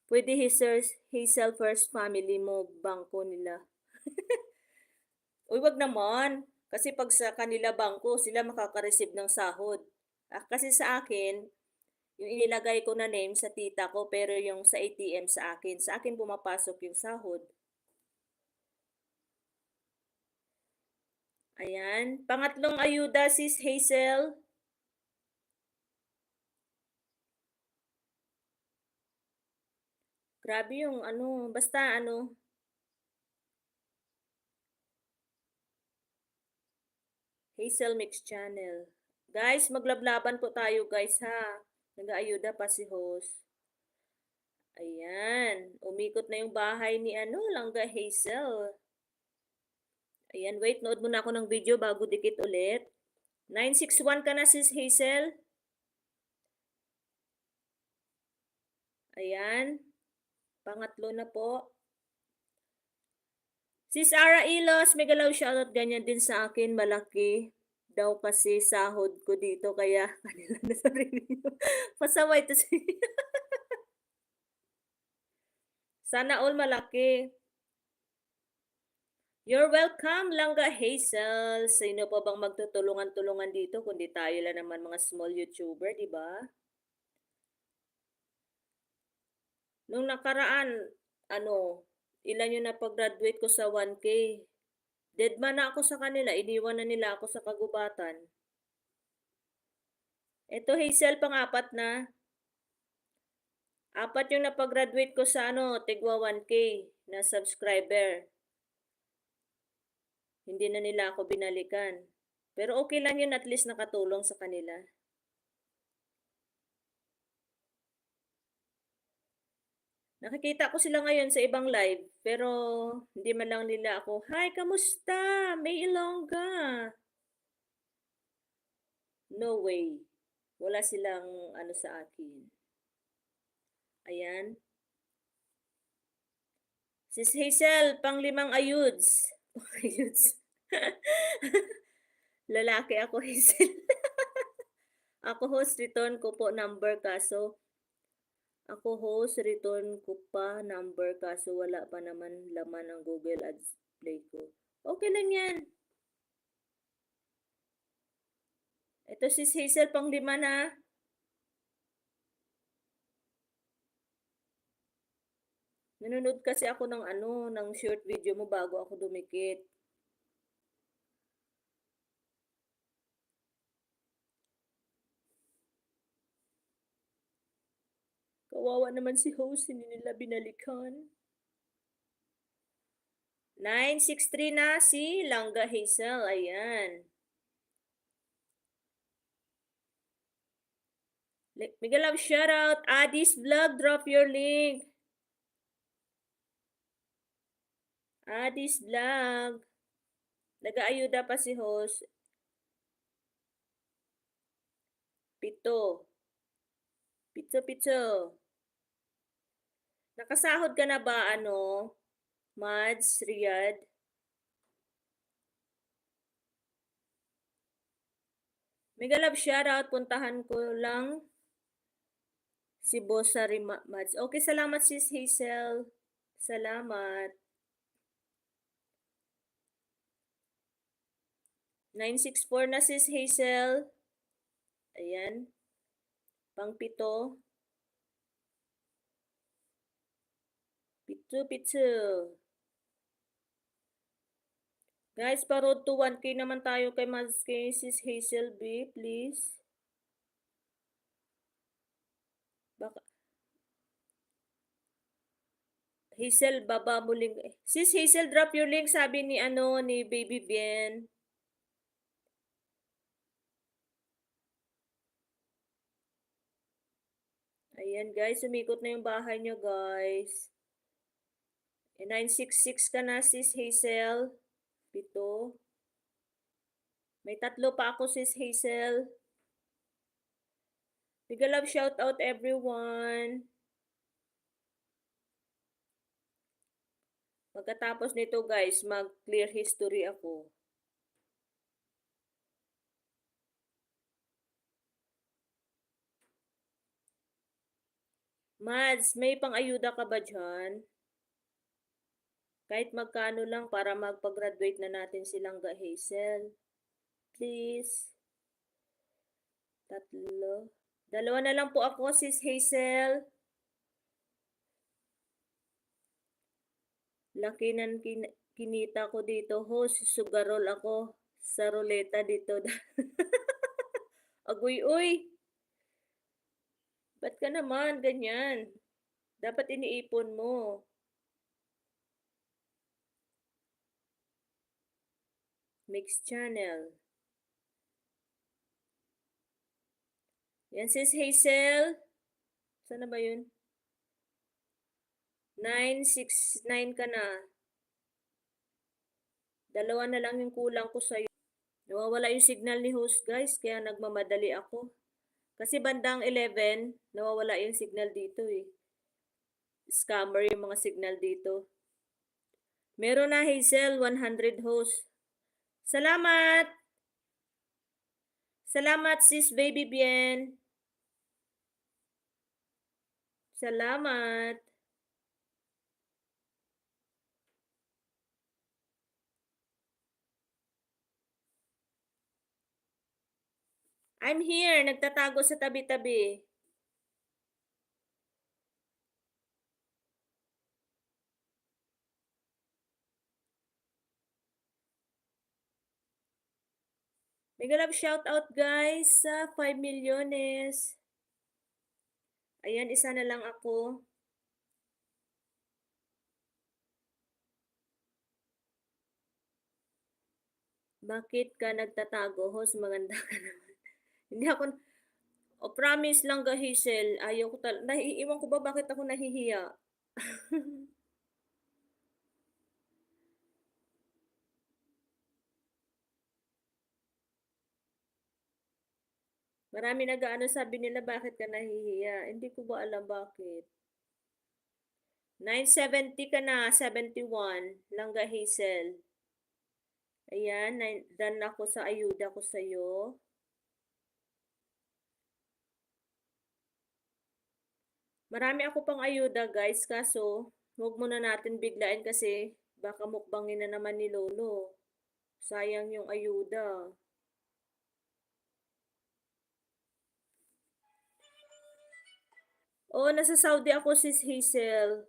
Pwede Hazel First Family mo, bangko nila. Uy, wag naman. Kasi pag sa kanila bangko, sila makaka-receive ng sahod. Kasi sa akin, yung inilagay ko na name sa tita ko, pero yung sa ATM sa akin. Sa akin pumapasok yung sahod. Ayan. Pangatlong ayuda, sis Hazel. Grabe yung ano, basta ano. Hazel Mix Channel. Guys, maglablaban po tayo guys ha. Nag-aayuda pa si host. Ayan. Umikot na yung bahay ni ano, Langga Hazel. Ayan, wait. Nood muna ako ng video bago dikit ulit. 961 ka na sis Hazel. Ayan. Pangatlo na po. Sis Ara Ilos, mega love shoutout. Ganyan din sa akin. Malaki daw kasi sahod ko dito. Kaya kanila na sa review. Pasaway to si Sana all malaki. You're welcome, Langga Hazel. Sino pa bang magtutulungan-tulungan dito kundi tayo lang naman mga small YouTuber, di ba? Nung nakaraan, ano, ilan yung napag-graduate ko sa 1K. Deadman na ako sa kanila, iniwan na nila ako sa kagubatan. Ito Hazel, pang-apat na. Apat yung napag-graduate ko sa ano, tigwa 1K na subscriber. Hindi na nila ako binalikan. Pero okay lang yun, at least nakatulong sa kanila. Nakikita ko sila ngayon sa ibang live, pero hindi man lang nila ako, "Hi, kamusta? May Ilongga." No way. Wala silang ano sa akin. Ayan. Sis Hazel, pang-5 ayuds. Ayuds. Lalaki ako, Hazel. Ako host, return ko po number kaso wala pa naman laman ang Google Ads Play ko. Okay lang yan. Ito si Hazel, pang-5 na. Nanonood kasi ako ng ano, ng short video mo bago ako dumikit. Kawawa naman si host, hindi nila binalikan. 963 na si Langga Hazel. Ayan. Mega love shoutout. Adis Vlog, drop your link. Adis Vlog. Nag-aayuda pa si host. 7. Pito. Nakasahod ka na ba, ano, Mads, Riyadh? Mega love shoutout. Puntahan ko lang si Boss Mads. Okay, salamat sis Hazel. Salamat. 964 na sis Hazel. Ayan. Pang-7. Pito. Guys, pa-road to 1K naman tayo kay Sis Hazel B, please. Baka, Hazel, baba mo link. Sis Hazel, drop your link, sabi ni ni Baby Bien. Ayan guys, umikot na yung bahay nyo guys. 966 ka na Sis Hazel. Pito. May 3 pa ako Sis Hazel. Big love shout out everyone. Pagkatapos nito guys, mag-clear history ako. Mads, may pang-ayuda ka ba dyan? Kahit magkano lang para magpag-graduate na natin silang Hazel. Please. 3. 2 na lang po ako, Sis Hazel. Laki ng kinita ko dito. Sugarol ako sa ruleta dito. Agoy-oy. Ba't ka naman ganyan? Dapat iniipon mo. Mix channel. Yan Sis Hazel. Sana ba yun? 969 ka na. 2 na lang yung kulang ko sa'yo. Nawawala yung signal ni host guys, kaya nagmamadali ako. Kasi bandang 11, nawawala yung signal dito eh. Scammer yung mga signal dito. Meron na Hazel, 100 host. Salamat! Salamat sis Baby Bien. Salamat. I'm here, nagtatago sa tabi-tabi. Mega love shout out guys sa 5 milyones. Ayan, isa na lang ako. Bakit ka nagtatago, host? Maganda ka naman. Hindi ako, promise lang ga Hazel, ayaw ko naiiwan ko ba bakit ako nahihiya? Marami nag-aano sabi nila bakit ka nahihiya. Hindi ko ba alam bakit. 970 ka na, 71. Langga Hazel. Ayan, done ako sa ayuda ko sa'yo. Marami ako pang ayuda guys, kaso huwag muna natin biglain kasi baka mukbangin na naman ni Lolo. Sayang yung ayuda. Oo, nasa Saudi ako sis Hazel.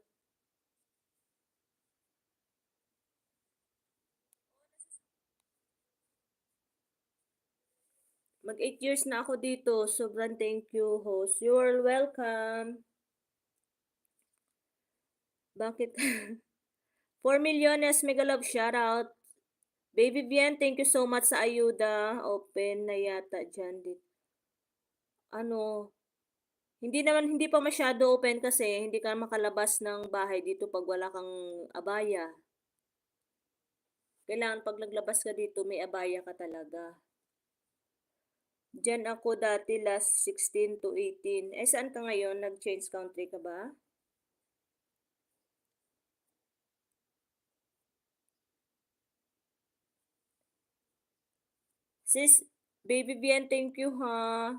Mag 8 years na ako dito. Sobrang thank you, host. You're welcome. Bakit? 4 milyones, mega love shoutout. Baby Bien, thank you so much sa ayuda. Open na yata dyan. Ano, hindi pa masyado open kasi hindi ka makalabas ng bahay dito pag wala kang abaya. Kailangan pag naglabas ka dito, may abaya ka talaga. Diyan ako dati last 16 to 18. Eh, saan ka ngayon? Nag-change country ka ba? Sis, Baby Bien, thank you ha.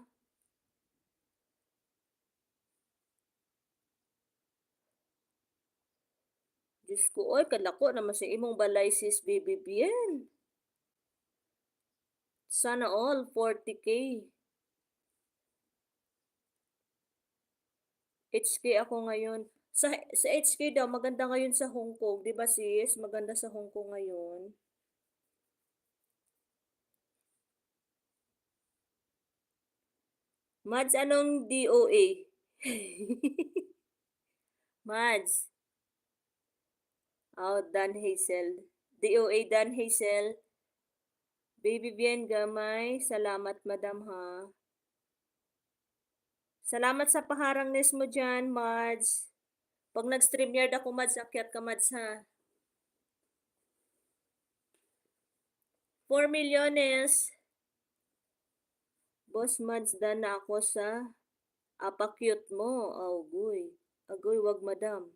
Diyos ko, oy, kalako naman sa imong balay sis Baby Bien. Sana all, 40K. HK ako ngayon. Sa HK daw, maganda ngayon sa Hong Kong. Di ba sis? Maganda sa Hong Kong ngayon. Mads, anong DOA? Mads. Oh, Dan Hazel. DOA Dan Hazel. Baby Bien Gamay. Salamat, madam, ha. Salamat sa paharangnes mo dyan, Mads. Pag nag-StreamYard ako, Mads, akyat ka, Mads, ha. 4 milyones. Boss Mads, dan na ako sa apa-cute mo. Agoy. Agoy, wag madam.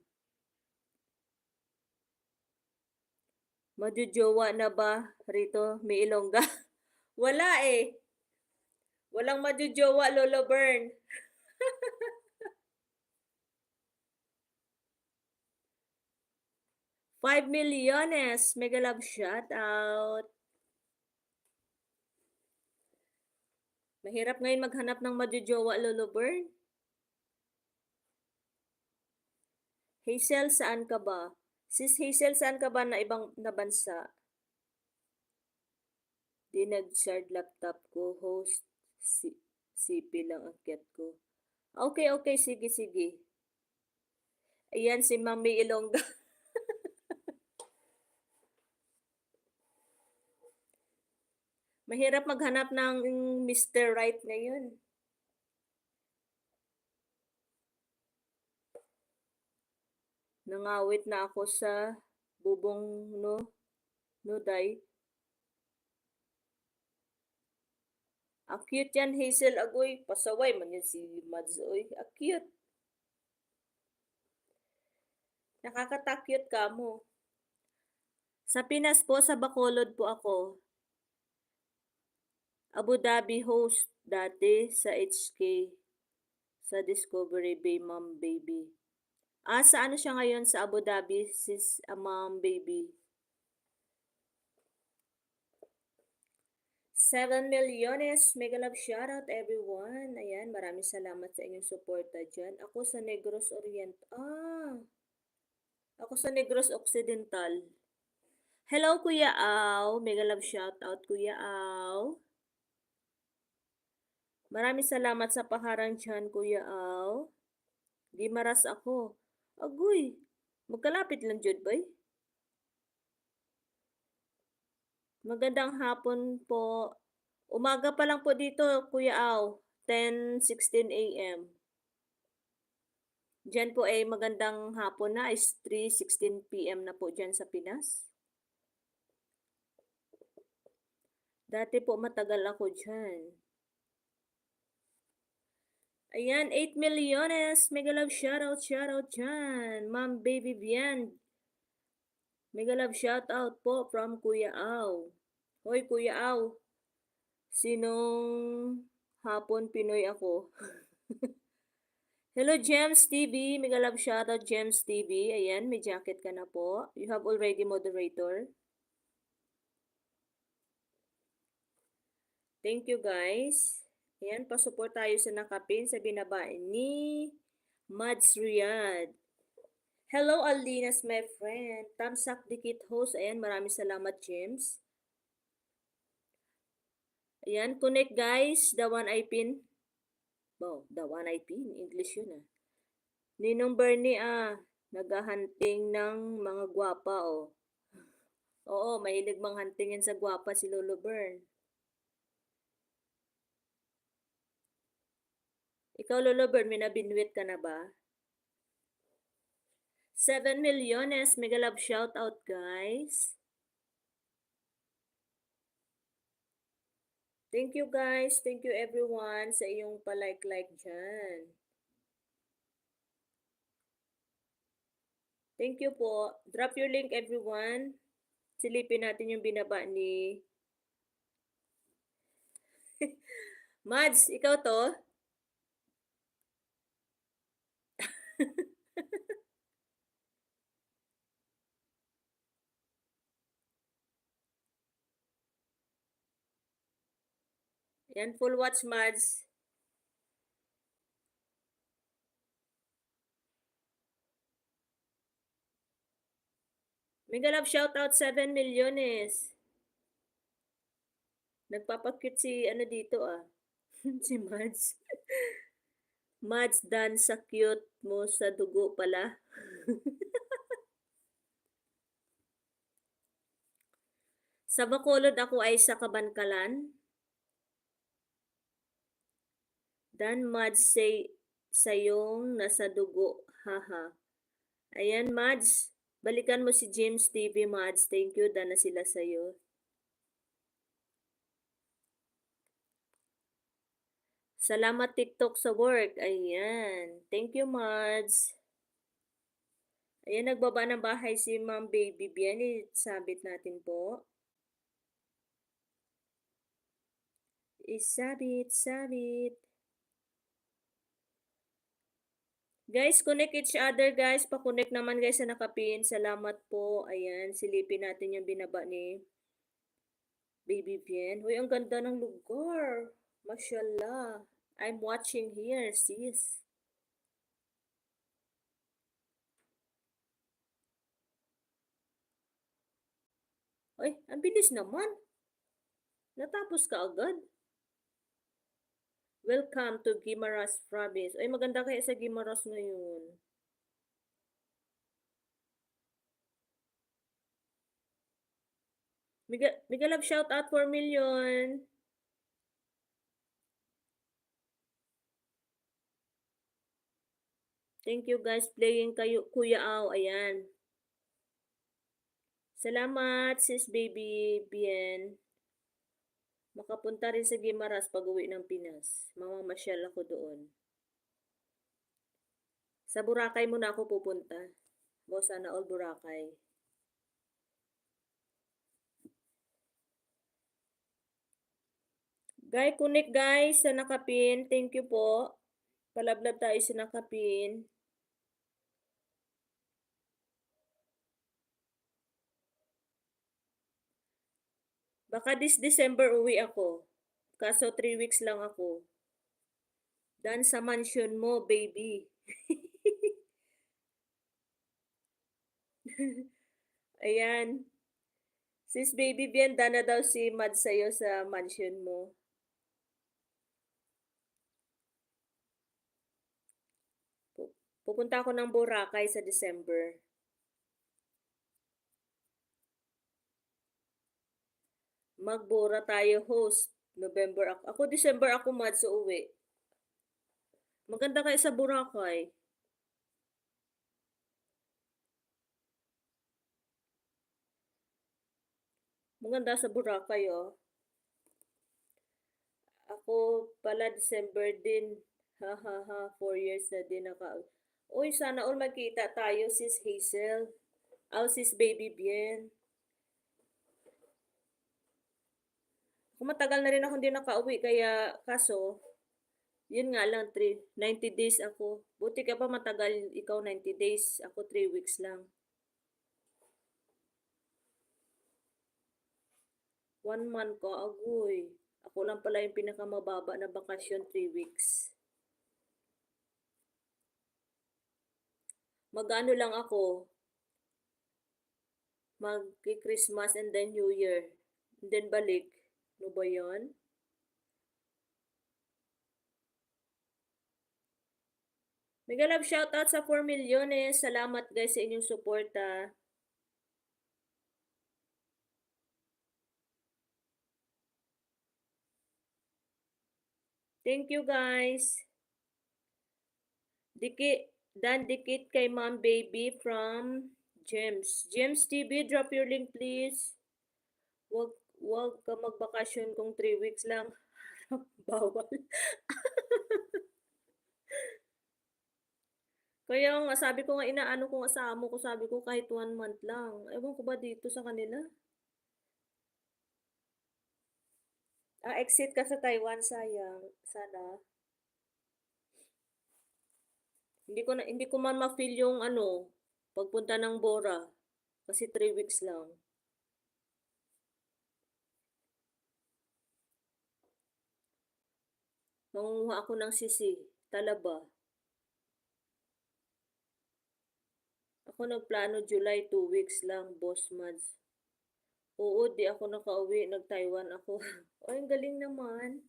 Majujowa na ba rito, may Ilongga? Wala eh. Walang majujowa, Lolo Bern. Five milyones. Mega love shout out. Mahirap ngayon maghanap ng majujowa, Lolo Bern. Hazel, saan ka ba? Sis Hazel, saan ka ba na ibang na bansa? Di nag-shard laptop ko, host. CP lang akyat ko. Okay, okay, sige, sige. Ayan si Mami Ilongga. Mahirap maghanap ng Mr. Right ngayon. Nangawit na ako sa bubong Day. Cute yan, Hazel Agoy. Pasaway man yan si Mads. Oy, cute. Nakakatakyut ka mo. Sa Pinas po, sa Bacolod po ako. Abu Dhabi host dati sa HK. Sa Discovery Bay, Mom Baby. Sa ano siya ngayon sa Abu Dhabi, sis Mom Baby? 7 milyones. Mega love shoutout everyone. Ayan, maraming salamat sa inyong suporta dyan. Ako sa Negros Orient. Ako sa Negros Occidental. Hello, Kuya Au. Mega love shoutout, Kuya Au. Maraming salamat sa paharang dyan, Kuya Au. Di maras ako. Agoy, magkalapit lang jud bay. Magandang hapon po. Umaga pa lang po dito, Kuya Au. 10:16 a.m. Diyan po ay magandang hapon na, is 3:16 p.m. na po dyan sa Pinas. Dati po matagal ako dyan. Ayan, 8 milyones. Mega love shoutout dyan. Ma'am Baby Bien. Mega love shoutout po from Kuya Au. Hoy, Kuya Au. Sinong hapon Pinoy ako? Hello, Gems TV. Mega love shoutout, Gems TV. Ayan, may jacket ka na po. You have already moderator. Thank you, guys. Ayan, pasupport tayo sa nakapin sa binaba ni Mads Riyad. Hello, Alinas, my friend. Tamsak Dikit host. Ayan, maraming salamat, James. Ayan, connect guys. The one eye pin. Wow, the one eye pin. English yun ah. Ninong Bernie naghahunting ng mga gwapa oh. Oo, mahilig manghuntingin sa gwapa si Lolo Bern. Ikaw, Lolo Bern, may nabinwit ka na ba? 7 milyones. Mega love shout out, guys. Thank you, guys. Thank you, everyone, sa iyong palike-like dyan. Thank you po. Drop your link, everyone. Silipin natin yung binaba ni Mads, ikaw to? Yan, full watch, Mads. Mega love shoutout 7 milyones. Nagpapakute si ano dito ah. Si Mads. Mads dan sa cute mo sa dugo pala. Sa Bacolod ako ay sa Kabankalan. Dan Mads say sayong nasa dugo. Haha. Ayan Mads. Balikan mo si James TV Mads. Thank you. Dan na sila sa'yo. Salamat TikTok sa work. Ayan. Thank you Mads. Ayan, nagbaba ng bahay si Ma'am Baby Bien. Isabit natin po. Isabit, sabit. Guys, connect each other guys. Pa-connect naman guys sa nakapin. Salamat po. Ayan, silipin natin yung binaba ni Baby Bien. Uy, ang ganda ng lugar. Mashallah. I'm watching here, sis. Ay, ang bilis naman. Natapos ka agad. Welcome to Guimaras Province. Ay, maganda kaya sa Guimaras ngayon. Mega love shout out 4 million. Thank you guys playing kayo Kuya Aw. Ayan. Salamat sis Baby Bien. Makapunta rin sa Guimaras pag uwi ng Pinas. Mamamasyal ako doon. Sa Boracay muna ako pupunta. Bo, sana all Boracay. Guys, connect guys sa nakapin. Thank you po. Palablab tayo sa nakapin. Baka this December uwi ako. Kaso 3 weeks lang ako. Dan sa mansion mo, baby. Ayan. Sis Baby Bien, dana daw si Mad sa'yo sa mansion mo. Pupunta ako ng Boracay sa December. Magbora tayo host. November ako. Ako December ako Mad sa uwi. Maganda kayo sa Boracay. Maganda sa Boracay oh. Ako pala December din. Ha ha ha. 4 years na din naka. Uy, sana all magkita tayo sis Hazel. Aw sis Baby Bien. Kung matagal na rin ako hindi nakauwi kaya kaso yun nga lang 90 days ako. Buti ka pa matagal ikaw 90 days. Ako 3 weeks lang. 1 month ko, agoy. Ako lang pala yung pinakamababa na bakasyon, 3 weeks. Magano lang ako, mag-Christmas and then New Year. And then balik. Ano ba yun? Mega love shoutout sa 4 million eh. Salamat guys sa inyong suporta. Thank you guys. Dikit kay Mom Baby from James. James TV, drop your link please. Wag ka magbakasyon kung 3 weeks lang. Bawal. Kaya nga, sabi ko nga, inaano ko nga sa amo ko, sabi ko kahit 1 month lang. Ewan ko ba dito sa kanila? Exit ka sa Taiwan, sayang. Sana. Hindi ko man ma-feel yung ano, pagpunta ng Bora. Kasi 3 weeks lang. Mangunguha ako ng sisi. Talaba. Ako nagplano July 2 weeks lang, boss Mads. Oo, di ako nakauwi. Nag-Taiwan ako. Ay, ang galing naman.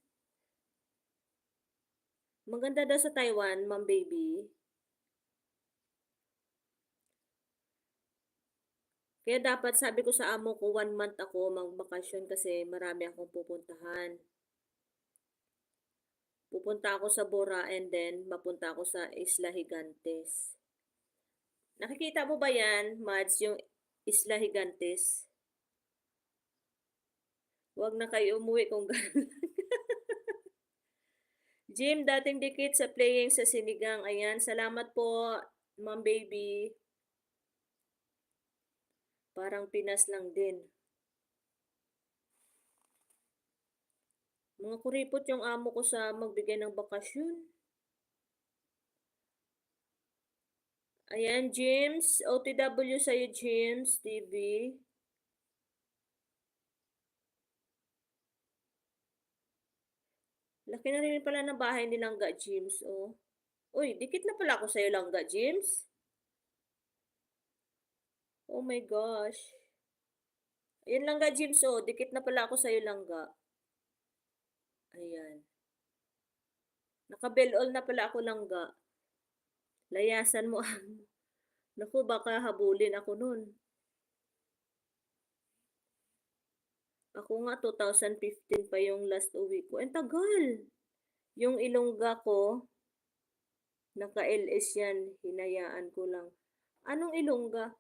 Maganda daw sa Taiwan, ma'am baby. Kaya dapat sabi ko sa amo ko 1 month ako magbakasyon kasi marami akong pupuntahan. Pupunta ako sa Bora and then mapunta ako sa Isla Higantes. Nakikita mo ba yan, Mads, yung Isla Higantes? Huwag na kayo umuwi kung gano'n. Jim, dating dikit sa playing sa sinigang. Ayan, salamat po, ma'am baby. Parang Pinas lang din. Mga kuripot yung amo ko sa magbigay ng bakasyon. Ayan, James. OTW sa'yo, James TV. Laki na rin pala ng bahay ni Langga, James, oh. Uy, dikit na pala ako sa'yo, Langga, James. Oh my gosh. Ayan, Langga, James, oh. Dikit na pala ako sa'yo, Langga. Ayan. Naka-bell all na pala ako, Langga. Layasan mo. Naku, baka habulin ako nun. Ako nga 2015 pa yung last uwi ko. Ang tagal. Yung Ilongga ko, naka-LS yan. Hinayaan ko lang. Anong Ilongga?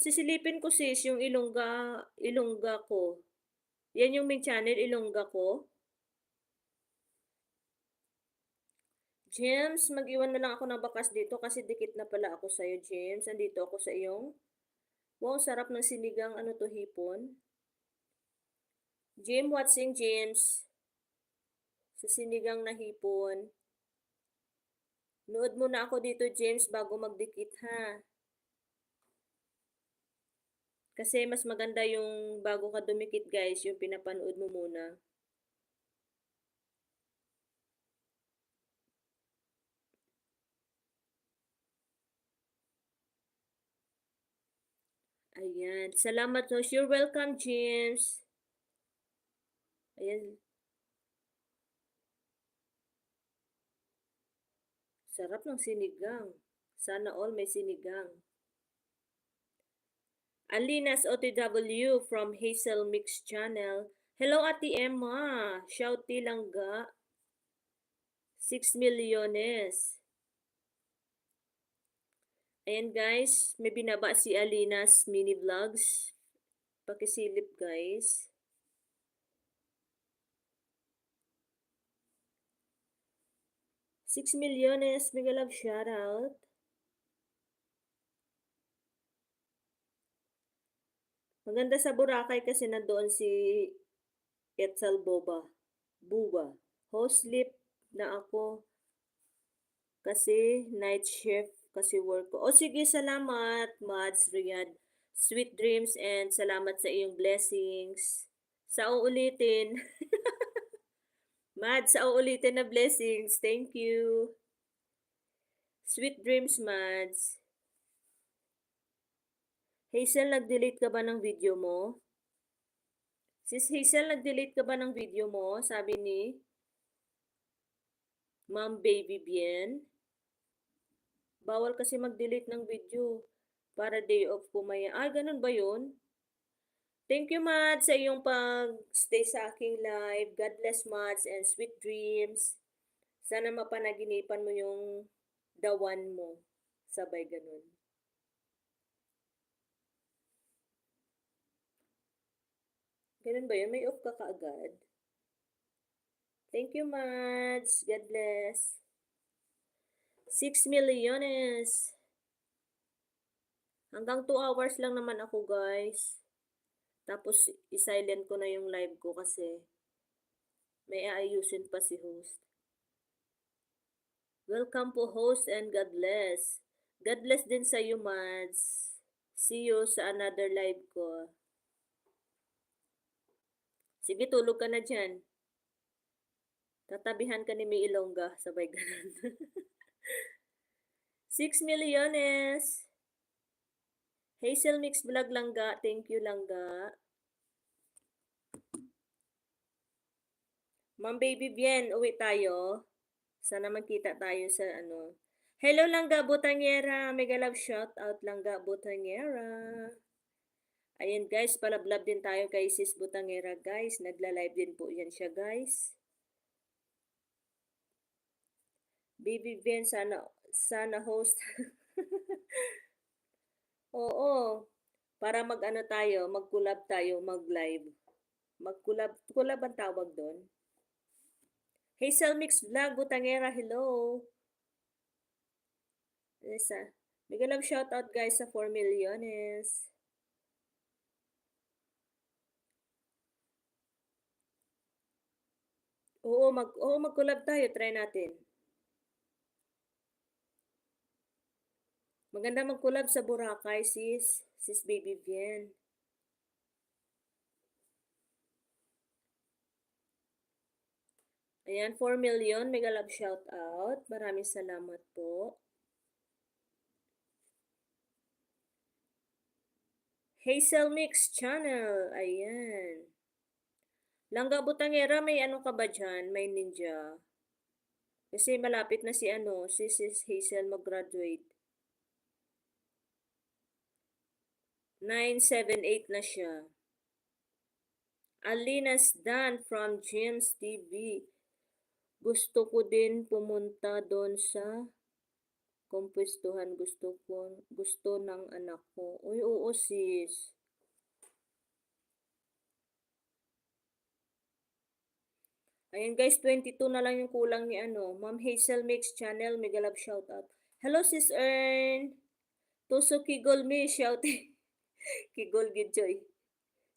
Sisilipin ko sis yung Ilongga ko. Yan yung main channel, Ilongga ko. James, mag-iwan na lang ako ng bakas dito kasi dikit na pala ako sa'yo, James. Andito ako sa iyong. Wow, sarap ng sinigang, ano to, hipon. Jim, watching James. Sa sinigang na hipon. Nood muna ako dito, James, bago magdikit, ha? Kasi mas maganda yung bago ka dumikit, guys, yung pinapanood mo muna. Ayan. Salamat, Josh. You're welcome, James. Ayan. Sarap ng sinigang. Sana all may sinigang. Alinas OTW from Hazel Mix Channel. Hello, Ate Emma. Shouty Langga. 6 milyones. Ayan guys, may binaba si Alinas Mini Vlogs. Pakisilip guys. Six milyones, mega love shoutout. Maganda sa Boracay kasi nandoon si Quetzal Buba. Host sleep na ako kasi night shift kasi work ko. O sige, salamat, Mads Riyad. Sweet dreams and salamat sa iyong blessings. Sa uulitin. Mads, sa uulitin na blessings. Thank you. Sweet dreams, Mads. Hazel, nag-delete ka ba ng video mo? Sis Hazel, nag-delete ka ba ng video mo? Sabi ni Ma'am Baby Bien. Bawal kasi mag-delete ng video para day off ko maya. Ah, ganun ba yun? Thank you, Mads, sa iyong pag-stay sa aking live. God bless, Mads, and sweet dreams. Sana mapanaginipan mo yung dawan mo. Sabay ganun. Ganun ba yun? May off ka kaagad? Thank you, Mads. God bless. 6 milyones. Hanggang 2 hours lang naman ako, guys. Tapos, i-silent ko na yung live ko kasi may aayusin pa si host. Welcome po, host, and God bless. God bless din sa iyo, Mads. See you sa another live ko. Sige, tulog ka na dyan. Tatabihan ka ni May Ilongga. Sabay ganun. 6 milyones. Hazel Mix Vlog Langga. Thank you, Langga. Ma'am Baby Bien, uwi tayo. Sana magkita tayo sa ano. Hello Langga Butangera, mega love shout out Langga Butangera. Ayan guys, palablab din tayo kay Sis Butangera guys. Nagla-live din po yan siya guys. Baby Bien, sana host. Oo, para mag-ano tayo, mag-collab tayo, mag-live. Collab ang tawag doon. Hazel Mix Vlog, Butangera, hello. Lisa, bigyan lang shout out guys sa 4 milliones. Mag-collab tayo, try natin. Maganda mag-collab sa Boracay, sis Baby Vien. Ayan, 4 million, mega love shout out. Maraming salamat po. Hazel Mix Channel, ayan. Langga Butangera, may ano ka ba dyan? May ninja. Kasi malapit na si Sis Hazel mag-graduate. 978 na siya. Alinas Dan from James TV. Gusto ko din pumunta doon sa kumpustuhan. Gusto ng anak ko. Uy, oo sis. Ayan guys, 22 na lang yung kulang ni Ma'am Hazel Mix Channel. Mega love shout out. Hello sis Ern. Tuso kigol me shout. Kigol gidjoy.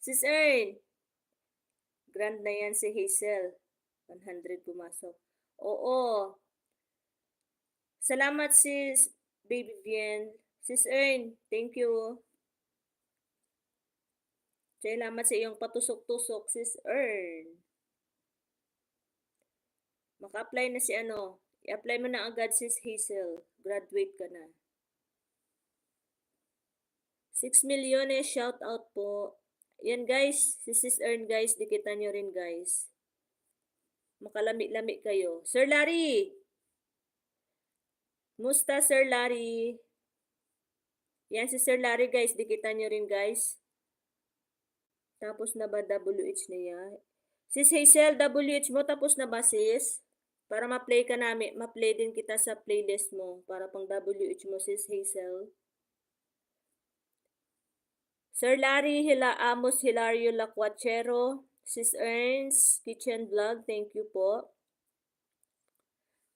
Sis Ern. Grand na yan si Hazel. 100 pumasok. Oo. Salamat sis Baby Vien. Sis Ern, thank you. Salamat sa iyong patusok-tusok, sis Ern. Maka-apply na si I-apply mo na agad sis Hazel. Graduate ka na. 6 milyones, shout out po. Yan guys, si sis Ern guys, dikitan nyo rin guys. Makalami-lami kayo. Sir Larry! Musta Sir Larry? Yan si Sir Larry guys, dikitan nyo rin guys. Tapos na ba WH niya? Sis Hazel, WH mo tapos na ba sis? Para ma-play ka namin, ma-play din kita sa playlist mo. Para pang WH mo sis Hazel. Sir Larry Amos Hilario Lacuachero, Sis Ernst Kitchen Vlog, thank you po.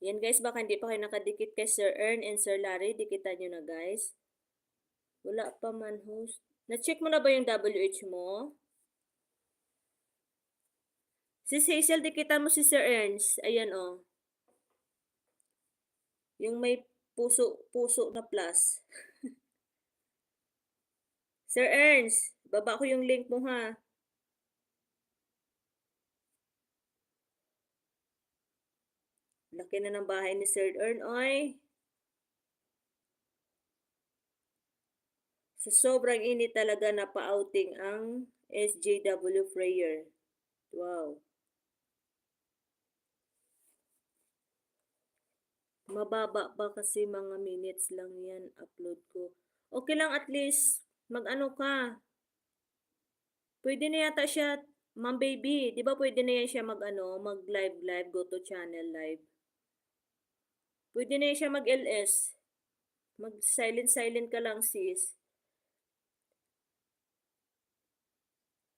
Yan guys, baka hindi pa kayo nakadikit kay Sir Ern and Sir Larry, dikitan nyo na guys. Wala pa man host. Na-check mo na ba yung WH mo? Sis Hazel, dikitan mo si Sir Ernst. Ayan o. Oh. Yung may puso na plus. Sir Ernst, baba ko yung link mo ha. Laki na ng bahay ni Sir Ern, oy. Sa sobrang init talaga na pa-outing ang SJW Freyer. Wow. Mababa pa kasi mga minutes lang yan upload ko. Okay lang at least mag-ano ka. Pwede na yata siya, Ma'am Baby, di ba pwede na yan siya mag-live, go to channel live. Pwede na yan siya mag-LS. Mag-silent ka lang sis.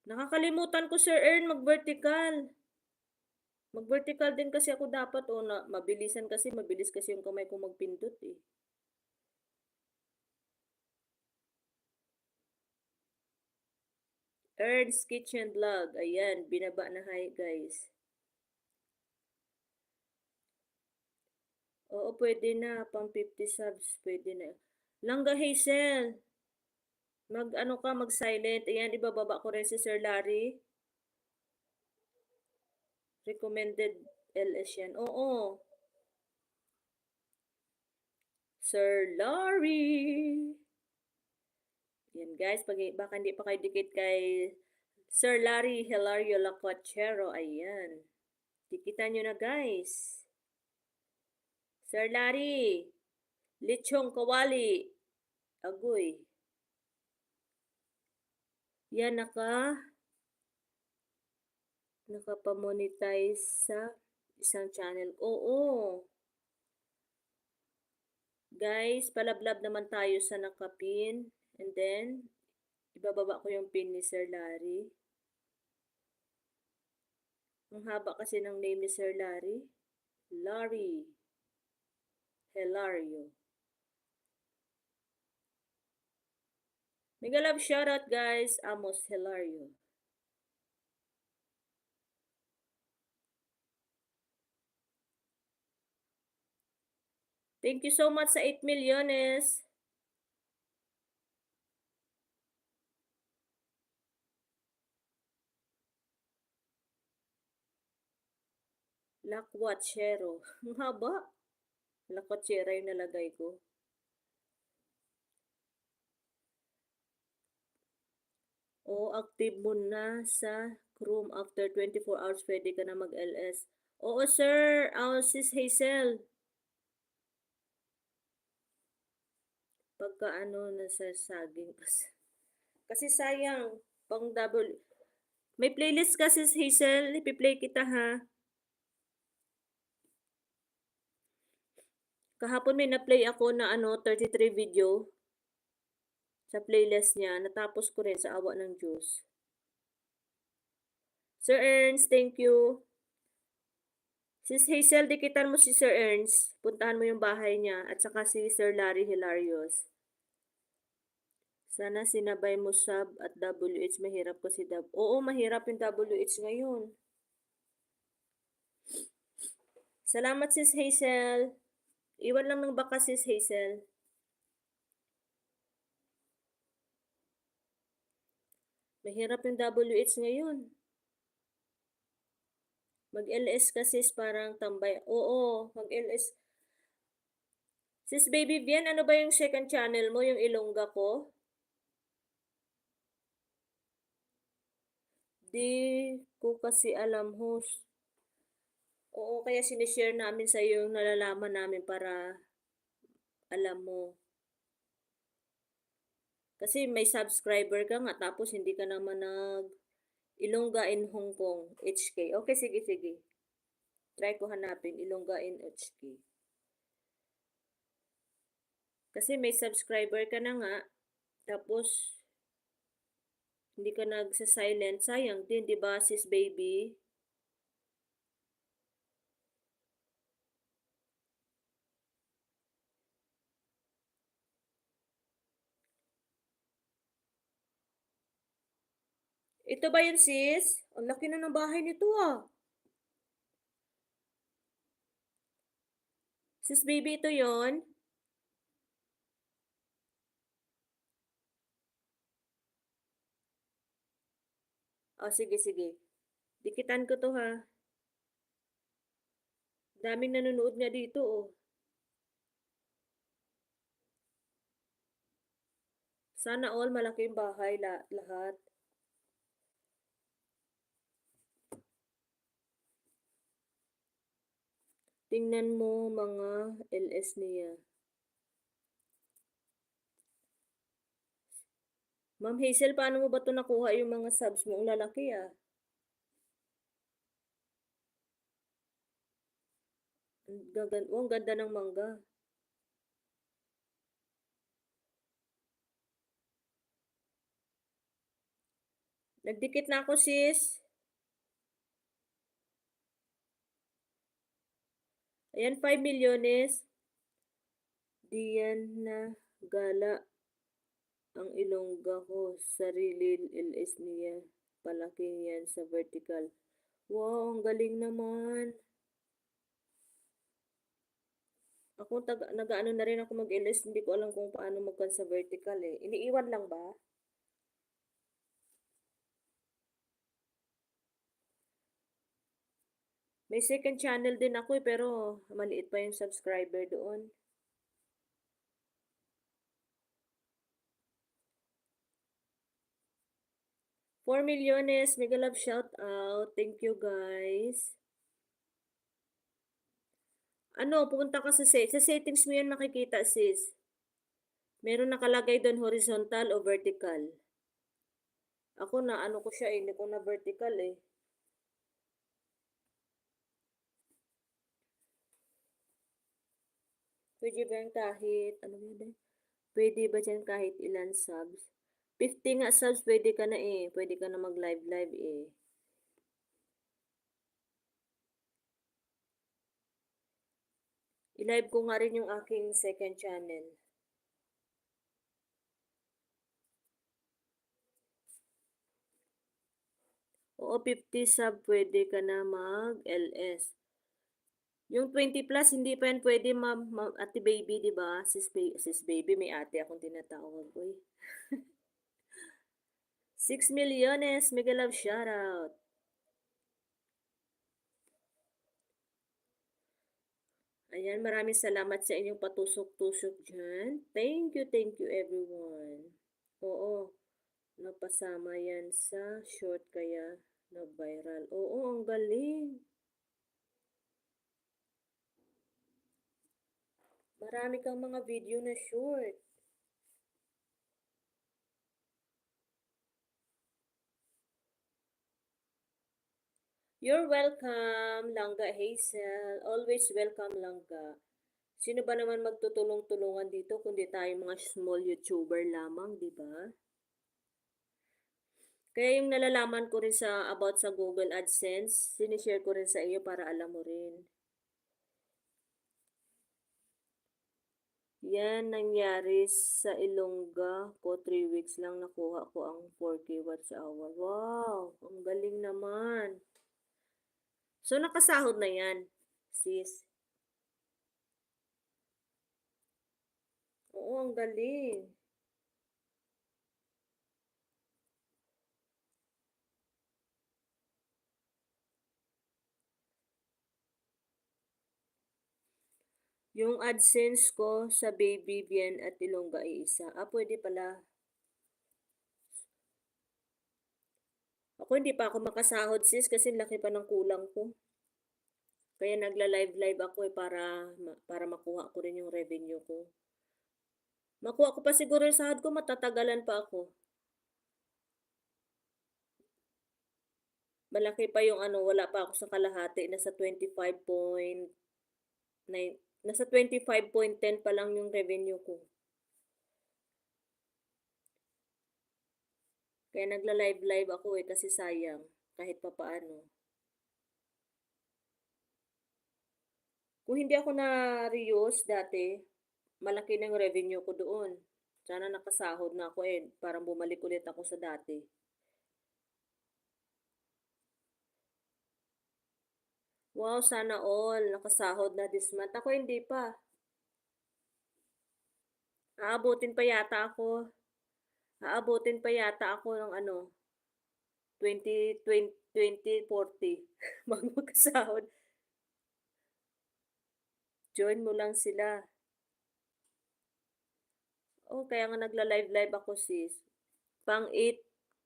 Nakakalimutan ko Sir Ern mag-vertical. Mag-vertical din kasi ako dapat mabilis kasi yung kamay ko magpindot eh. Ern's Kitchen Vlog. Ayan, binaba na hi guys. Oo, pwede na. Pang 50 subs, pwede na. Langga Hazel. Mag-silent. Ayan, ibababa ko rin si Sir Larry. Recommended LS yan. Oo. Sir Larry. Yan guys, baka hindi pa kayo dikit kay Sir Larry Hilario Lacuachero. Ayan. Dikitan nyo na guys. Sir Larry. Lechong kawali. Agoy. Yan nakapamonetize sa isang channel. Oo. Guys, palablab naman tayo sa nakapin. And then, ibababa ko yung pin ni Sir Larry. Ang haba kasi ng name ni Sir Larry. Larry. Hilario. Mega love shoutout guys. Amos Hilario. Thank you so much sa 8 milyones. Lakwachero. Ang haba. Lakwachera yung nalagay ko. O, active mo na sa Chrome after 24 hours. Pwede ka na mag-LS. Oo, sir. Sis Hazel. Pagka nasa saging. Kasi sayang. Pang double. May playlist ka, sis Hazel. Ipi-play kita, ha. Kahapon may na-play ako na 33 video sa playlist niya. Natapos ko rin sa awa ng Diyos. Sir Ernst, thank you. Sis Hazel, dikitan mo si Sir Ernst. Puntahan mo yung bahay niya. At saka si Sir Larry Hilarious. Sana sinabay mo sub at WH. Mahirap ko si W. Oo, mahirap yung WH ngayon. Salamat sis Hazel. Iwan lang ng baka sis Hazel. Mahirap yung WH ngayon. Mag-LS ka sis, parang tambay. Oo, mag-LS. Sis Baby Vian, ano ba yung second channel mo? Yung Ilongga ko? Di ko kasi alam, host. Oo, kaya sinishare namin sa iyo yung nalalaman namin para alam mo. Kasi may subscriber ka nga, tapos hindi ka naman Ilongga in Hong Kong, HK. Okay, sige, sige. Try ko hanapin, Ilongga in HK. Kasi may subscriber ka na nga, tapos hindi ka nagsa-silent. Sayang din, di ba, sis baby? Ito ba yun, sis? Ang laki na ng bahay nito, ah. Sis baby, ito yon. Oh, sige, sige. Dikitan ko to, ha. Daming nanonood nga dito, oh. Sana all malaki yung bahay lahat. Tingnan mo mga LS niya. Ma'am Hazel, paano mo ba ito nakuha yung mga subs mo? Ang lalaki, ah. Ang ganda ng mangga. Nagdikit na ako, sis. Ayan, 5 milyones. Diyan na gala ang Ilongga ko. Sarili LS niya. Palaki yan sa vertical. Wow, ang galing naman. Ako nag-ano na rin ako mag-LS. Hindi ko alam kung paano magkan sa vertical eh. Iniiwan lang ba? May second channel din ako eh, pero maliit pa yung subscriber doon. $4 milyones, mega love shout out. Thank you guys. Ano, pupunta ka sa settings mo yan makikita sis. Meron nakalagay doon horizontal o vertical. Ako na ano ko siya hindi ko na vertical eh. Pwede ba yan kahit, ano yun eh? Pwede ba dyan kahit ilan subs? 50 nga subs, pwede ka na eh. Pwede ka na mag-live eh. I-live ko nga rin yung aking second channel. Oo, 50 sub, pwede ka na mag-LS. Yung 20 plus, hindi pa yan pwede, ma'am, ate baby, di ba? Sis baby, may ate akong tinatawag. Uy. 6 milyones, mega love shoutout. Ayan, maraming salamat sa inyong patusok-tusok dyan. Thank you everyone. Oo, napasama yan sa short kaya na-viral. Oo, ang galing. Marami kang mga video na short. You're welcome, Langga Hazel. Always welcome, Langga. Sino ba naman magtutulong-tulungan dito kundi tayo mga small YouTuber lamang, di ba? Kaya yung nalalaman ko rin about sa Google AdSense, sinishare ko rin sa iyo para alam mo rin. Yan nangyari sa Ilongga ko, 3 weeks lang nakuha ko ang 4K watts hour. Wow, ang galing naman. So nakasahod na yan, sis. Oo, ang galing. Yung AdSense ko sa Baby Bien at Ilongga ay isa. Ah, pwede pala. Ako hindi pa ako makasahod sis kasi laki pa ng kulang ko. Kaya nagla-live ako eh para makuha ko rin yung revenue ko. Makuha ko pa siguro yung sahod ko, matatagalan pa ako. Malaki pa yung ano, wala pa ako sa kalahati, nasa 25.9, nasa 25.10 pa lang yung revenue ko. Kaya nagla-live ako eh kasi sayang kahit pa paano. Kung hindi ako na-reuse dati, malaki na yung revenue ko doon. Sana nakasahod na ako eh, parang bumalik ulit ako sa dati. Wow, sana all. Nakasahod na this month. Ako hindi pa. Aabutin pa yata ako. Aabutin pa yata ako ng ano, 2040. Magkasahod. Join mo lang sila. Oh, kaya nga nagla-live ako sis. Pang 8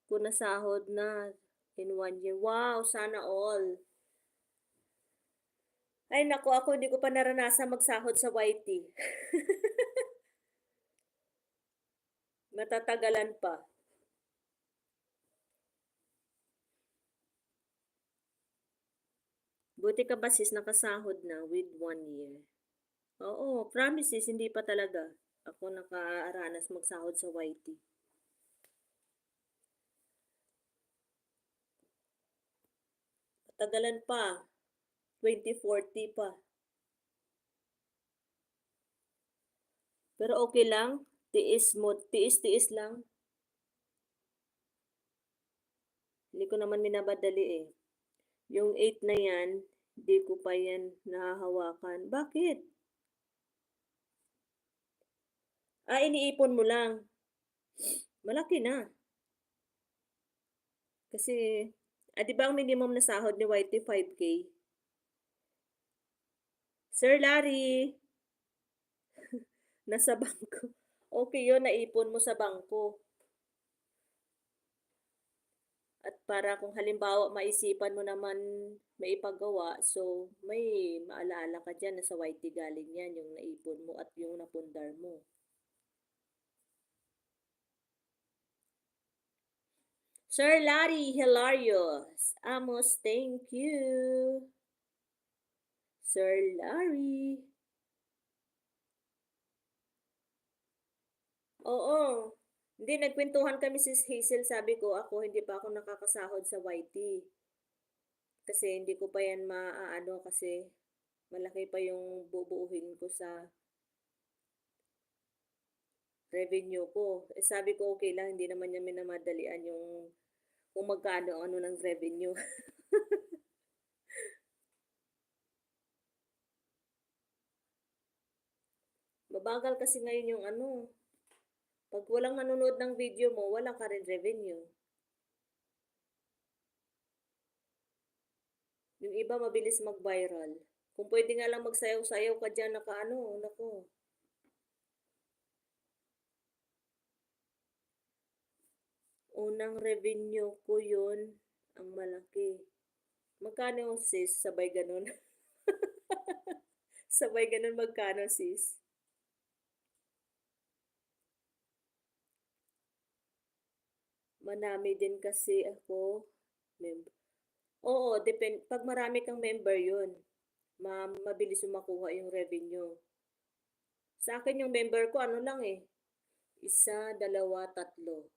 ko na sahod na in 1 year. Wow, sana all. Ay naku, ako hindi ko pa naranasan magsahod sa YT. Matatagalan pa. Buti ka ba sis nakasahod na with 1 year? Oo, promises, hindi pa talaga. Ako nakaranas magsahod sa YT. Matagalan pa. 2040 pa. Pero okay lang. Tiis mo, tiis lang. Hindi ko naman minabadali eh. Yung 8 na yan, hindi ko pa yan nahahawakan. Bakit? Ah, iniipon mo lang. Malaki na. Kasi, di ba ang minimum na sahod ni YT 5K? Sir Larry, nasa bangko. Okay yun, naipon mo sa bangko. At para kung halimbawa maisipan mo naman maipagawa, so may maalaala ka diyan na sa YT galing 'yan, yung naipon mo at yung napundar mo. Sir Larry, hilarious. Amos, thank you. Sir Larry. Oo. Hindi, nagkwentuhan kami si Hazel, sabi ko ako, hindi pa ako nakakasahod sa YT. Kasi hindi ko pa yan maaano kasi malaki pa yung bubuuhin ko sa revenue ko. Eh, sabi ko okay lang, hindi naman niya minamadalian yung kung magkano ano ng revenue. Mabagal kasi ngayon yung ano, pag walang nanonood ng video mo, wala ka rin revenue. Yung iba mabilis mag-viral. Kung pwede nga lang magsayaw-sayaw ka dyan, naka-ano, nako. Unang revenue ko yun, ang malaki. Magkano sis? Sabay ganun. Sabay ganun magkano sis? Manami din kasi ako. Member. Oo, depend. Pag marami kang member yun, mabilis yung makuha yung revenue. Sa akin yung member ko, ano lang eh. Isa, dalawa, tatlo.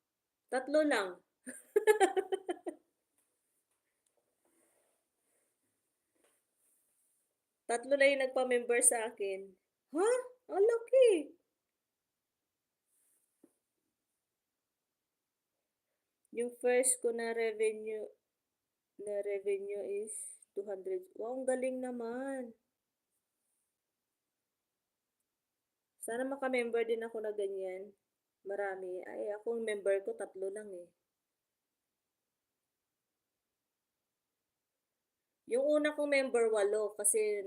Tatlo lang. Tatlo na yung nagpa-member sa akin. Ha? Ang laki. Yung first ko na revenue is 200. Wow, ang galing naman. Sana maka-member din ako na ganyan. Marami. Ay, ako member ko tatlo lang eh. Yung una kong member, 8 kasi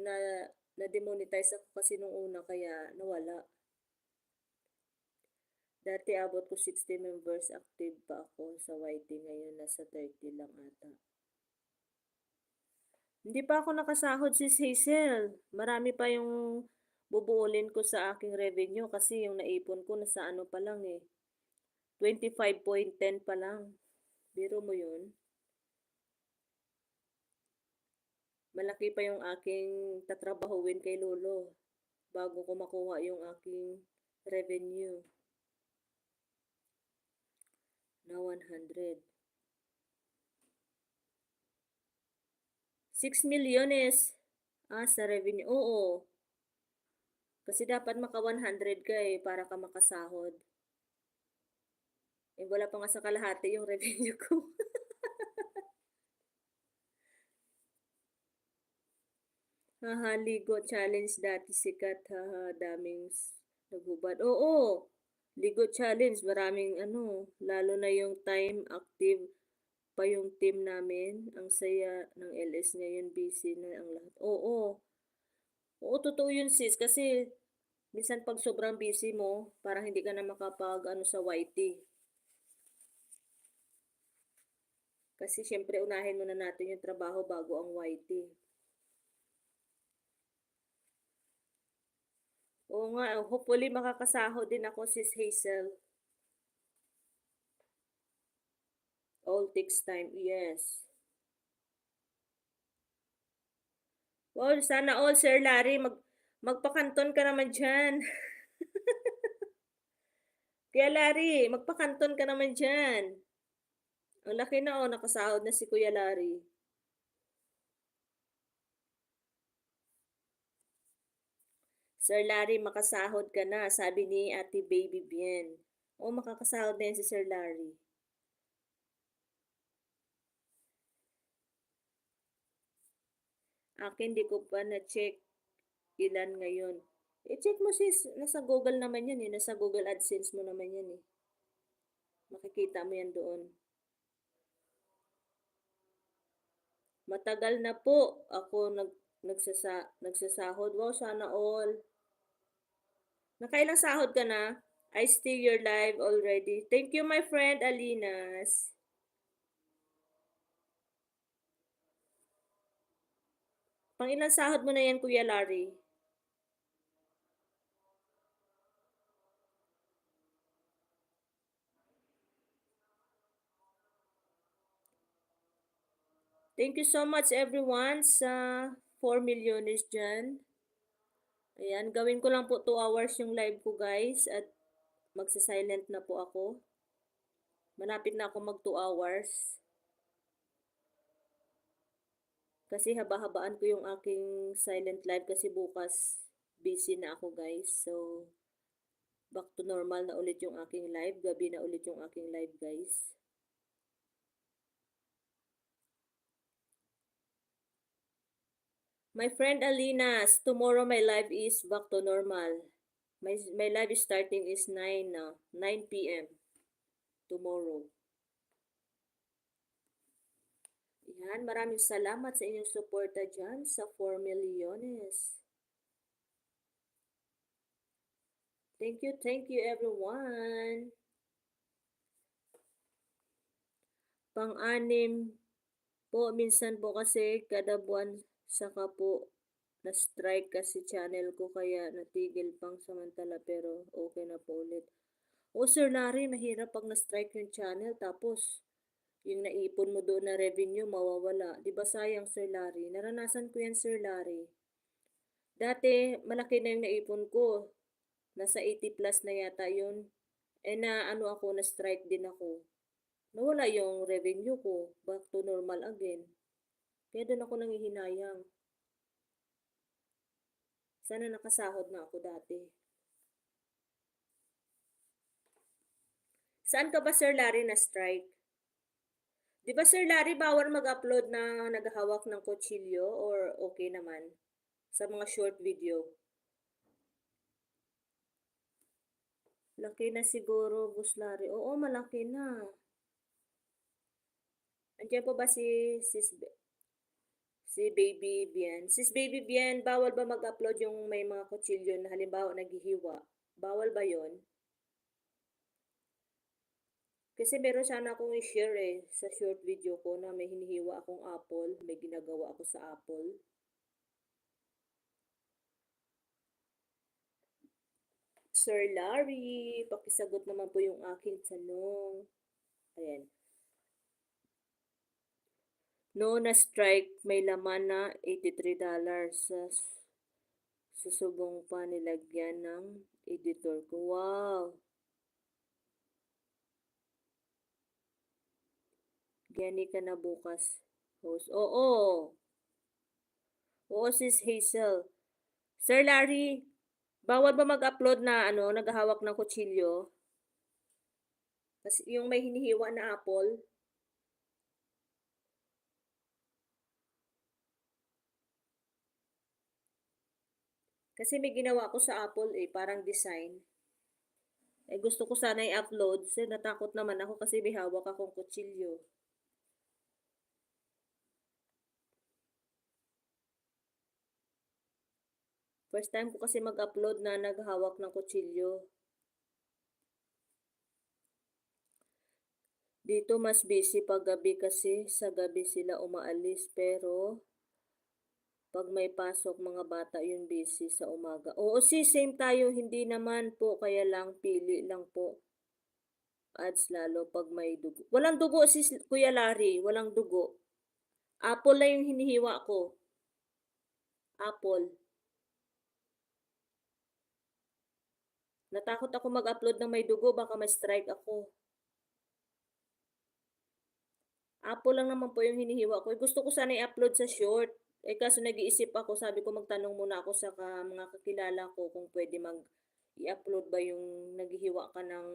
na-demonetize ako kasi nung una kaya nawala. Dati abot ko 60 members, active pa ako sa YT, ngayon nasa 30 lang ata. Hindi pa ako nakasahod si Hazel. Marami pa yung bubuulin ko sa aking revenue kasi yung naipon ko nasa ano pa lang eh. 25.10 pa lang. Biro mo yun. Malaki pa yung aking tatrabahuin kay Lolo bago ko makuha yung aking revenue na 100. 6 milyones sa revenue. Oo. Kasi dapat maka 100 ka eh para ka makasahod. Eh wala pa nga sa kalahati yung revenue ko. Haha, ligo challenge dati sikat. Haha, daming naghubad. Oo. Ligo challenge, maraming ano, lalo na yung time active pa yung team namin. Ang saya ng LS ngayon, busy na ang lahat. Oo. Oo, totoo yun sis. Kasi minsan pag sobrang busy mo, parang hindi ka na makapag ano sa YT. Kasi syempre unahin muna natin yung trabaho bago ang YT. Oo nga, hopefully makakasahod din ako sis Hazel. All takes time, yes. Well, sana all Sir Larry, magpakanton ka naman dyan. Kuya Larry, magpakanton ka naman dyan. Ang laki na oh, nakasahod na si Kuya Larry. Sir Larry, makasahod ka na, sabi ni Ate Baby Bien. O, makakasahod na yan si Sir Larry. Akin, di ko pa na-check ilan ngayon. I-check mo sis, nasa Google naman yan eh. Nasa Google AdSense mo naman yan eh. Makikita mo yan doon. Matagal na po ako nagsasahod. Wow, sana all. Nakailang sahod ka na? I steal your live already. Thank you, my friend Alinas. Pang ilang sahod mo na yan, Kuya Larry? Thank you so much everyone sa 4 milyones dyan. Ayan, gawin ko lang po 2 hours yung live ko guys at magsa-silent na po ako. Malapit na ako mag 2 hours. Kasi haba-habaan ko yung aking silent live kasi bukas busy na ako guys. So, back to normal na ulit yung aking live. Gabi na ulit yung aking live guys. My friend Alinas, tomorrow my live is back to normal. My live starting is 9 na, 9 p.m. tomorrow. Yan, maraming salamat sa inyong suporta dyan sa 4 milyones. Thank you everyone. Pang-anim po, minsan po kasi kada buwan saka po na-strike kasi channel ko kaya natigil pang samantala pero okay na po ulit. O Sir Larry, mahirap pag na-strike yung channel tapos yung naipon mo doon na revenue mawawala. Di ba sayang Sir Larry? Naranasan ko yan Sir Larry. Dati malaki na yung naipon ko. Nasa 80 plus na yata yun. Eh na ano ako, na-strike din ako. Nawala yung revenue ko. Back to normal again. Kaya doon ako nangihinayang. Sana nakasahod na ako dati. Saan ka ba Sir Larry na strike? Di ba Sir Larry bawal mag-upload na naghahawak ng kutsilyo or okay naman sa mga short video? Laki na siguro, Boss Larry. Oo, malaki na. Andiyan po ba si Baby Bien? Sis Baby Bien, bawal ba mag-upload yung may mga kutsilyo na halimbawa naghihiwa? Bawal ba yon? Kasi meron sana akong i-share sa short video ko na may hinihiwa akong apple, may ginagawa ako sa apple. Sir Larry, pakisagot naman po yung aking tanong. Ayan. No na strike, may laman na $83 sa susubong pa nilagyan ng editor ko. Wow! Gani ka na bukas, host. Oo. Oo, sis Hazel. Sir Larry, bawal ba mag-upload na naghahawak ng kutsilyo? Kasi yung may hinihiwa na apple. Kasi may ginawa ko sa apple parang design. Gusto ko sana i-upload. Kasi natakot naman ako kasi may hawak akong kutsilyo. First time ko kasi mag-upload na naghahawak ng kutsilyo. Dito mas busy pag gabi kasi sa gabi sila umaalis pero pag may pasok mga bata yun busy sa umaga. Oo sis, same tayo, hindi naman po kaya lang pili lang po. Ads lalo pag may dugo. Walang dugo sis Kuya Larry, walang dugo. Apple na yung hinihiwa ko. Apple. Natakot ako mag-upload ng may dugo, baka ma-strike ako. Apple lang naman po yung hinihiwa ko. Gusto ko sana i-upload sa short. Kaso nag-iisip ako, sabi ko magtanong muna ako sa mga kakilala ko kung pwede i-upload ba yung naghihiwa ka ng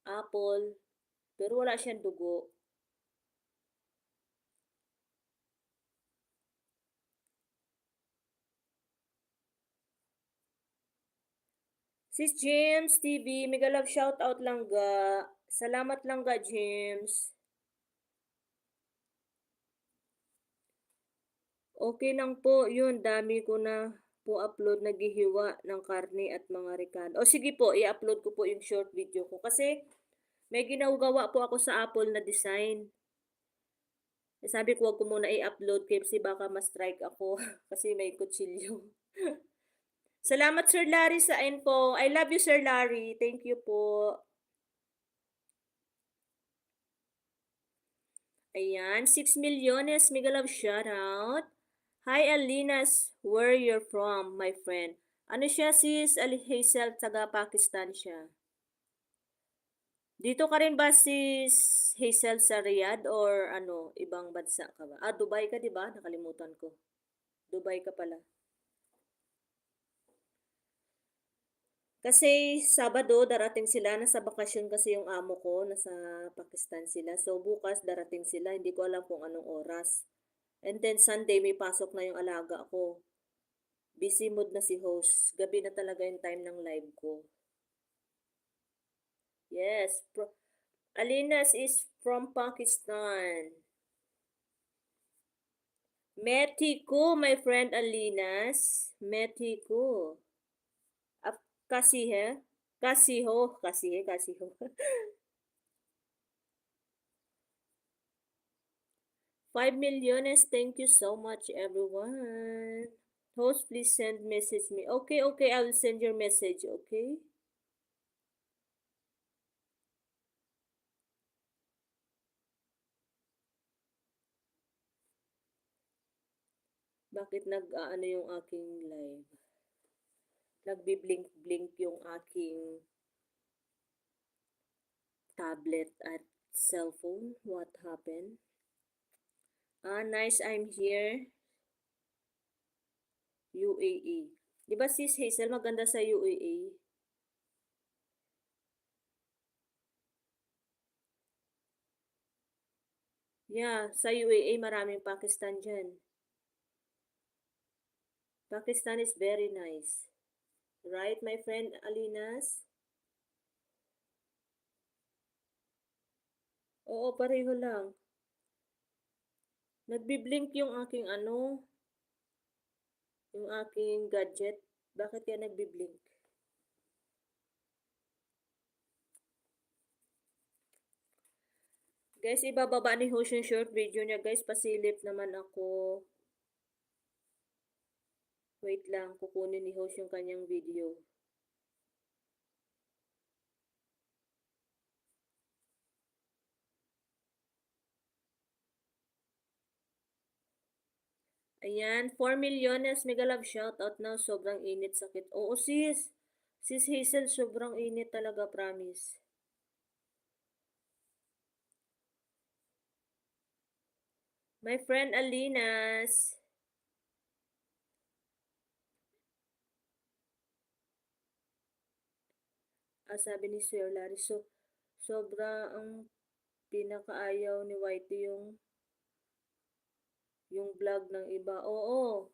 apple. Pero wala siyang dugo. Sis James TV, mega love shoutout lang ga. Salamat lang ga James. Okay lang po, yun, dami ko na po upload naghihiwa ng karne at mga rican. O sige po, i-upload ko po yung short video ko. Kasi may ginagawa po ako sa Apple na design. Sabi ko, wag ko muna i-upload kasi baka ma-strike ako kasi may kutsilyo. Salamat Sir Larry sa info. I love you Sir Larry. Thank you po. Ayan, 6 milyones. Mega love shoutout. Hi Alinas, where you're from, my friend? Ano siya sis? Ali Hazel, taga Pakistan siya. Dito ka rin ba sis Hazel sa Riyadh or ano, ibang bansa ka ba? Ah, Dubai ka 'di ba? Nakalimutan ko. Dubai ka pala. Kasi Sabado darating sila, nasa bakasyon kasi yung amo ko, nasa Pakistan sila. So bukas darating sila, hindi ko alam kung anong oras. And then Sunday may pasok na yung alaga ko. Busy mood na si host. Gabi na talaga yung time ng live ko. Yes, Alinas is from Pakistan. Mexico, my friend Alinas. Mexico. आप कैसी है? कैसी हो? कैसी है? कैसी हो? 5 milliones. Thank you so much, everyone. Host, please send message me. Okay, okay. I will send your message. Okay. Bakit nag-ano yung aking live? Nagbi-blink-blink yung aking tablet at cellphone. What happened? Ah, nice. I'm here. UAE. Di ba sis Hazel maganda sa UAE? Yeah, sa UAE maraming Pakistan dyan. Pakistan is very nice. Right, my friend Alinas? Oo, pareho lang. Nagbi-blink yung aking ano, yung aking gadget. Bakit kaya nagbi-blink? Guys, ibababa ni host yung short video niya. Guys, pasilip naman ako. Wait lang, kukunin ni host yung kanyang video. Ayan, 4 milyones. Mega love shoutout now. Sobrang init, sakit. Oo, sis. Sis Hazel, sobrang init talaga, promise. My friend Alinas. Sabi ni Sir Larry, sobra ang pinakaayaw ni Whitey yung vlog ng iba. Oo.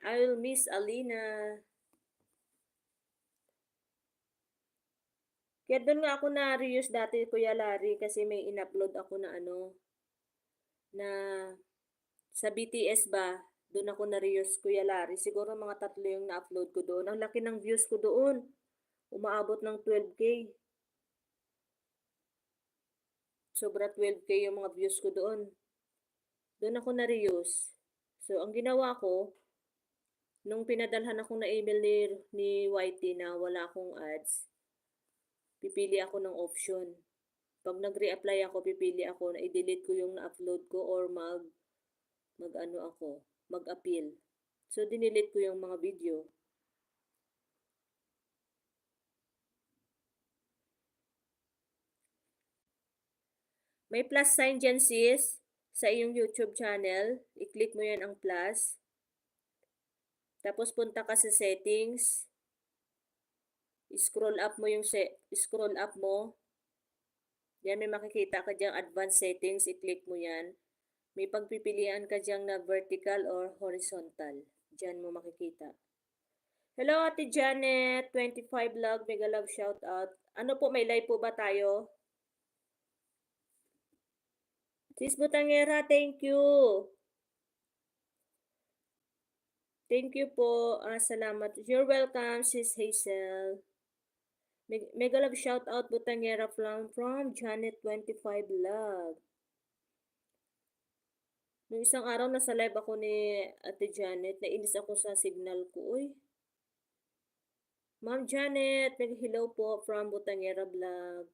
I will miss Alina. Kaya doon nga ako na-reuse dati, Kuya Larry, kasi may in-upload ako na ano, na sa BTS ba, doon ako na-reuse, Kuya Larry. Siguro mga 3 yung na-upload ko doon. Ang laki ng views ko doon. Umaabot ng 12K. Sobra 12K yung mga views ko doon. Doon ako na-reuse. So, ang ginawa ko, nung pinadalhan ako na email ni YT na wala akong ads, pipili ako ng option. Pag nag-reapply ako, pipili ako na i-delete ko yung na-upload ko or mag-ano ako, mag-appeal. So, dinilit ko yung mga video. May plus sign dyan sis, sa iyong YouTube channel. I-click mo yan ang plus. Tapos punta ka sa settings. Scroll up mo yung scroll up mo. Yan, may makikita ka diyang advanced settings. I-click mo yan. May pagpipilian ka diyang na vertical or horizontal. Diyan mo makikita. Hello, Ate Janet. 25 love. Mega love shout out. Ano po, may live po ba tayo? Sis Butangera, thank you. Thank you po. Salamat. You're welcome, Sis Hazel. Mega love shout out Butangera from Janet25 Vlog. Nung isang araw nasa live ako ni Ate Janet, nainis ako sa signal ko. Uy, Ma'am Janet, nag-hello po from Butangera Vlog.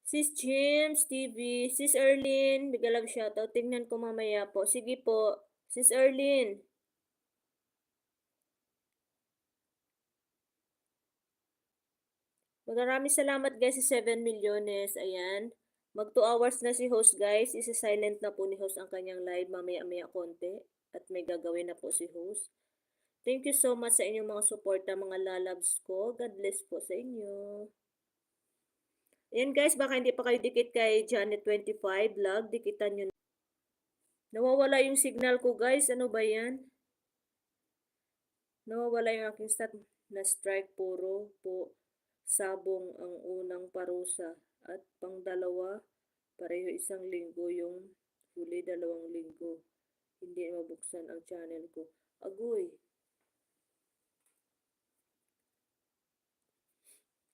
Sis James TV, Sis Erlyn, mega love shoutout. Tingnan ko mamaya po. Sige po, Sis Erlyn. Maraming salamat guys sa 7 milyones. Ayan. Mag 2 hours na si host guys. Isa-silent na po ni host ang kanyang live mamaya-maya konti. At may gagawin na po si host. Thank you so much sa inyong mga suporta mga lalabs ko. God bless po sa inyo. Ayan guys, baka hindi pa kayo dikit kay Janet25 Vlog. Dikitan nyo. Nawawala yung signal ko guys. Ano ba yan? Nawawala yung aking stat na strike puro po. Sabong ang unang parusa at pangdalawa pareho isang linggo yung huli 2 linggo. Hindi mabuksan ang channel ko. Agoy.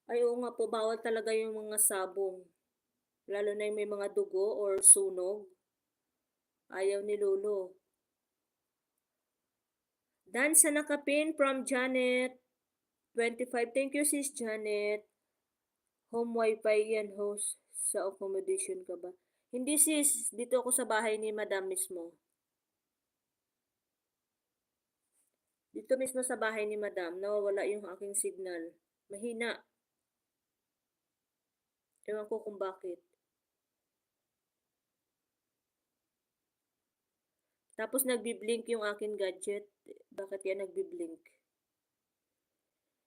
Ay oo nga po, bawal talaga yung mga sabong. Lalo na yung may mga dugo or sunog. Ayaw ni Lolo. Dan sa nakapin from Janet. 25. Thank you sis Janet. Home wifi yan host. Sa accommodation ka ba? Hindi sis, dito ako sa bahay ni madam mismo. Dito mismo sa bahay ni madam, nawawala yung aking signal. Mahina. Ewan ko kung bakit. Tapos nagbi-blink yung aking gadget. Bakit yan nagbi-blink?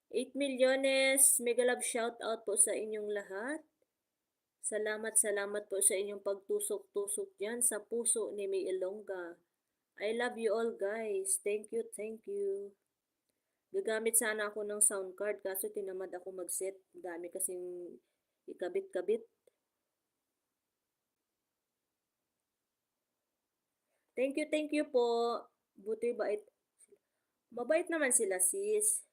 8 milyones. Mega love shout out po sa inyong lahat. Salamat po sa inyong pagtusok-tusok dyan sa puso ni May Ilongga. I love you all guys. Thank you, thank you. Gagamit sana ako ng sound card kaso tinamad ako mag-set. Dami kasing ikabit-kabit. Thank you po. Buti bait. Mabait naman sila sis.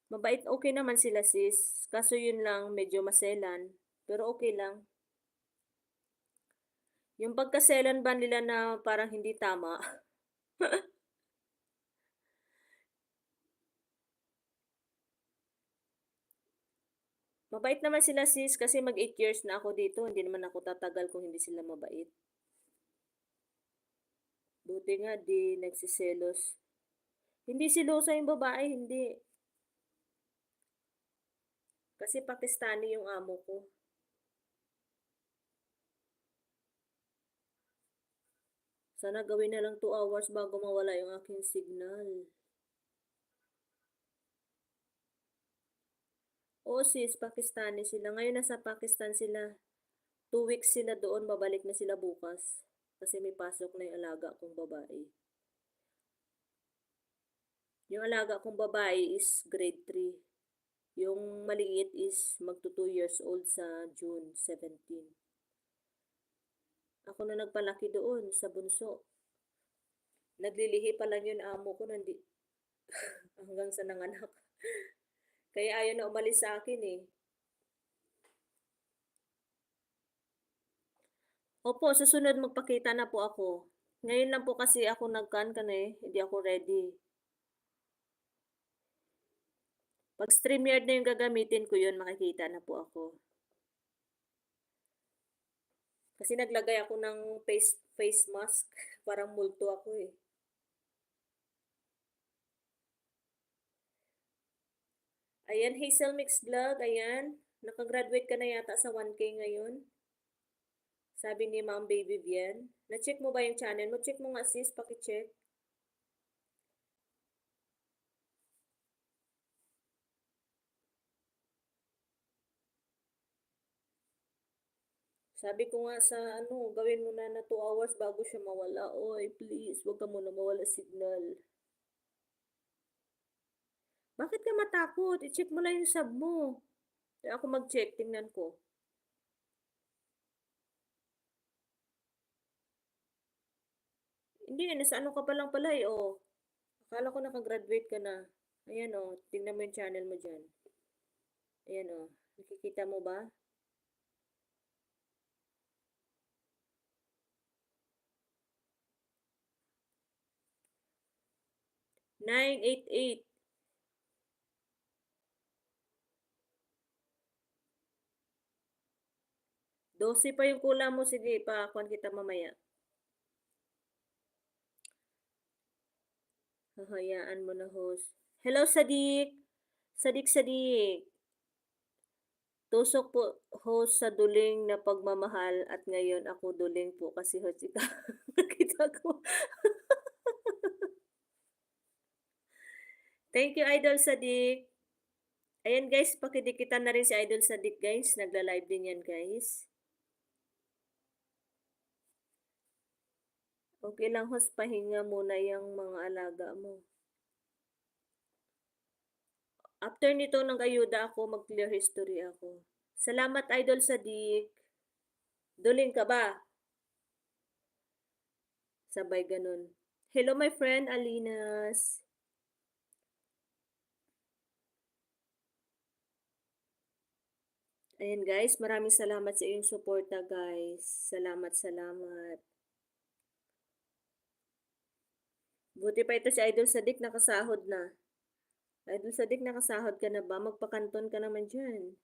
Mabait, okay naman sila sis. Kaso yun lang, medyo maselan. Pero okay lang. Yung pagkaselan ba nila na parang hindi tama? Mabait naman sila sis kasi mag 8 years na ako dito. Hindi naman ako tatagal kung hindi sila mabait. Buti nga di nagsiselos. Hindi silosa yung babae, hindi. Kasi Pakistani yung amo ko. Sana gawin na lang 2 hours bago mawala yung aking signal. Oo sis, Pakistani sila. Ngayon nasa Pakistan sila. 2 weeks sila doon, babalik na sila bukas. Kasi may pasok na yung alaga kong babae. Yung alaga kong babae is grade 3. Yung maliit is magto 2 years old sa June 17. Ako na nagpalaki doon sa bunso. Naglilihi pa lang yun amo ko hanggang sa nanganak. Kaya ayaw na umalis sa akin eh. Opo, susunod magpakita na po ako. Ngayon lang po kasi ako nagkan eh. Hindi ako ready. Pag StreamYard na yung gagamitin ko yun, makikita na po ako. Kasi naglagay ako ng face mask. Parang multo ako eh. Ayan, Hazel Mix Vlog. Ayan. Nakagraduate ka na yata sa 1K ngayon. Sabi ni Ma'am Baby Vian. Na-check mo ba yung channel mo? Check mo nga sis, paki-check. Sabi ko nga sa gawin mo na 2 hours bago siya mawala. Oy, please, wag ka muna mawala signal. Bakit ka matakot? I-check mo lang yung sub mo. Ako mag-check, tingnan ko. Hindi, nasa ano ka pa lang pala eh, oh. Akala ko nakagraduate ka na. Ayan o, tingnan mo yung channel mo dyan. Ayan o, nakikita mo ba? 988. 12 pa yung kulang mo. Sige, pa-kuhan kita mamaya. Hahayaan mo na, host. Hello, Sadik. Sadik. Tusok po, host, sa duling na pagmamahal at ngayon ako duling po kasi host ikaw. Nakita ko. Thank you, Idol Sadik. Ayan guys, pakidikitan na rin si Idol Sadik guys. Nagla-live din yan guys. Okay lang host, pahinga muna yung mga alaga mo. After nito ng ayuda ako, mag-clear history ako. Salamat Idol Sadik. Duling ka ba? Sabay ganun. Hello my friend Alinas. Ayan guys, maraming salamat sa iyong suporta guys. Salamat. Buti pa ito si Idol Sadik nakasahod na. Idol Sadik nakasahod ka na ba? Magpakanton ka naman dyan.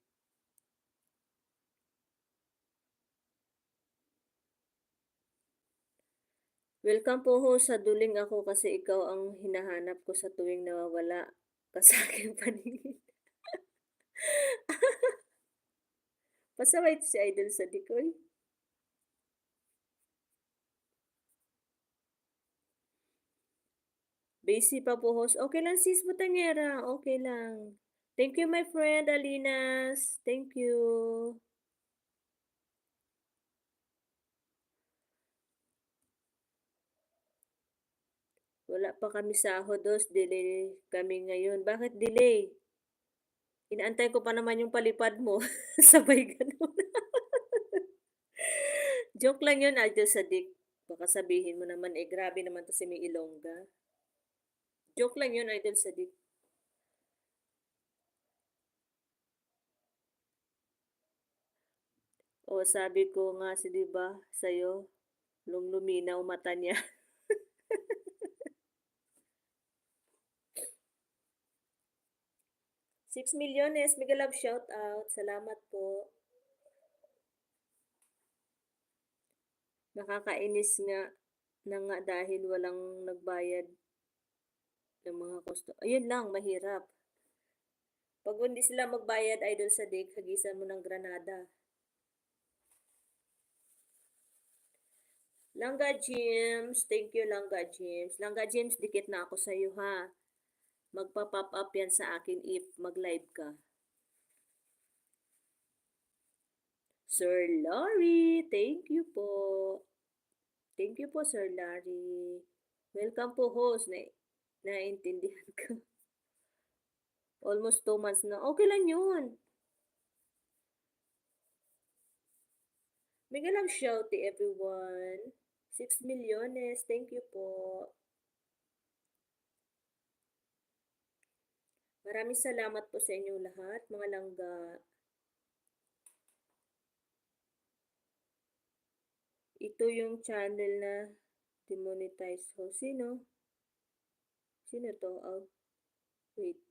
Welcome po ho sa duling ako kasi ikaw ang hinahanap ko sa tuwing nawawala ka sa aking paningin. Pasaway si Idol Sadik, oy. Busy pa po host. Okay lang sis Butangera. Okay lang. Thank you my friend Alinas. Thank you. Wala pa kami sahod dos. Delay kami ngayon. Bakit delay? Inaantay ko pa naman yung palipad mo. Sabay ganun. Joke lang yun, Idol Sadik. Baka sabihin mo naman, eh grabe naman to si May Ilongga. Joke lang yun, Idol Sadik. O sabi ko nga si diba sa'yo, luminaw mata niya. Six milyones, mega love shout out. Salamat po. Nakakainis nga na nga dahil walang nagbayad ng mga kosto. Ayun lang, mahirap. Pag hindi sila magbayad, Idol Sadik, hagisan mo ng granada. Langga James, thank you Langga James. Langga James, dikit na ako sa iyo ha. Magpa-pop up yan sa akin if mag-live ka. Sir Larry, thank you po. Thank you po Sir Larry. Welcome po host. Naintindihan ko. Almost 2 months na. Okay lang yun. Mega love shout to everyone. 6 milyones. Thank you po. Maraming salamat po sa inyong lahat, mga langga. Ito yung channel na demonetize ko. Sino? Sino to? Oh, wait.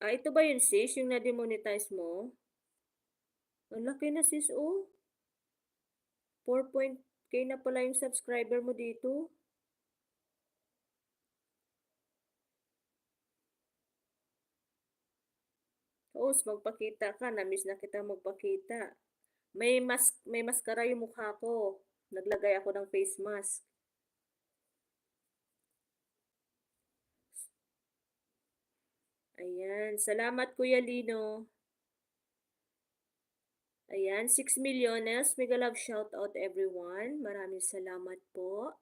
Ito ba yun sis? Yung na-demonetize mo? Ang laki na sis, oh. 4.k na pala yung subscriber mo dito. Host, magpakita ka. Namiss na kita magpakita. May maskara yung mukha ko. Naglagay ako ng face mask. Ayan. Salamat Kuya Lino. Ayan, 6 milyones. Mega love shout out everyone. Maraming salamat po.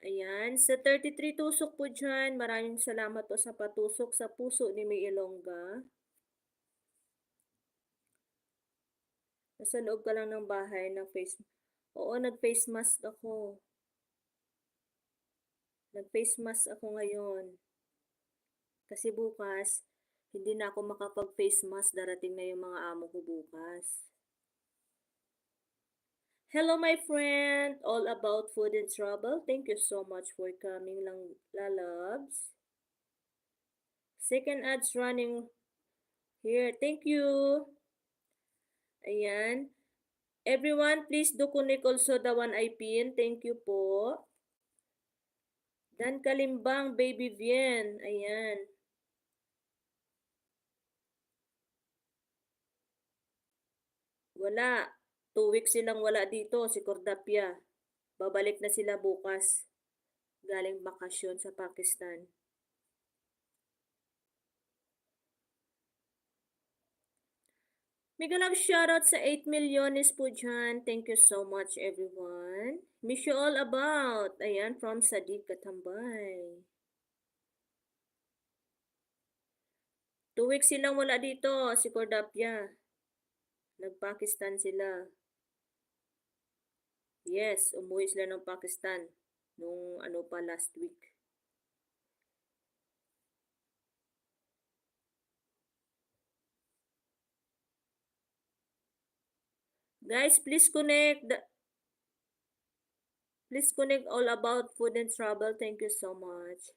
Ayan, sa 33 tusok po dyan, maraming salamat po sa patusok sa puso ni May Ilongga. Nasa loob ka lang ng bahay ng face. Oo, nag-face mask ako. Nag-face mask ako ngayon. Kasi bukas, hindi na ako makapag-face mask. Darating na yung mga amo ko bukas. Hello, my friend. All about food and travel. Thank you so much for coming, lang lalabs. Second ads running here. Thank you. Ayan. Everyone, please do connect also the one I pin. Thank you po. Dan Kalimbang, Baby Vien. Ayan. Wala. 2 weeks silang wala dito, si Cordapia. Babalik na sila bukas. Galing bakasyon sa Pakistan. Mega love shoutout sa 8 milyones po dyan. Thank you so much everyone. Miss you all about. Ayan, from Sadiq Katambay. 2 weeks silang wala dito, si Cordapia. Nag-Pakistan sila. Yes, umuwi sila ng Pakistan. Nung ano pa last week. Guys, please connect. Please connect all about food and travel. Thank you so much.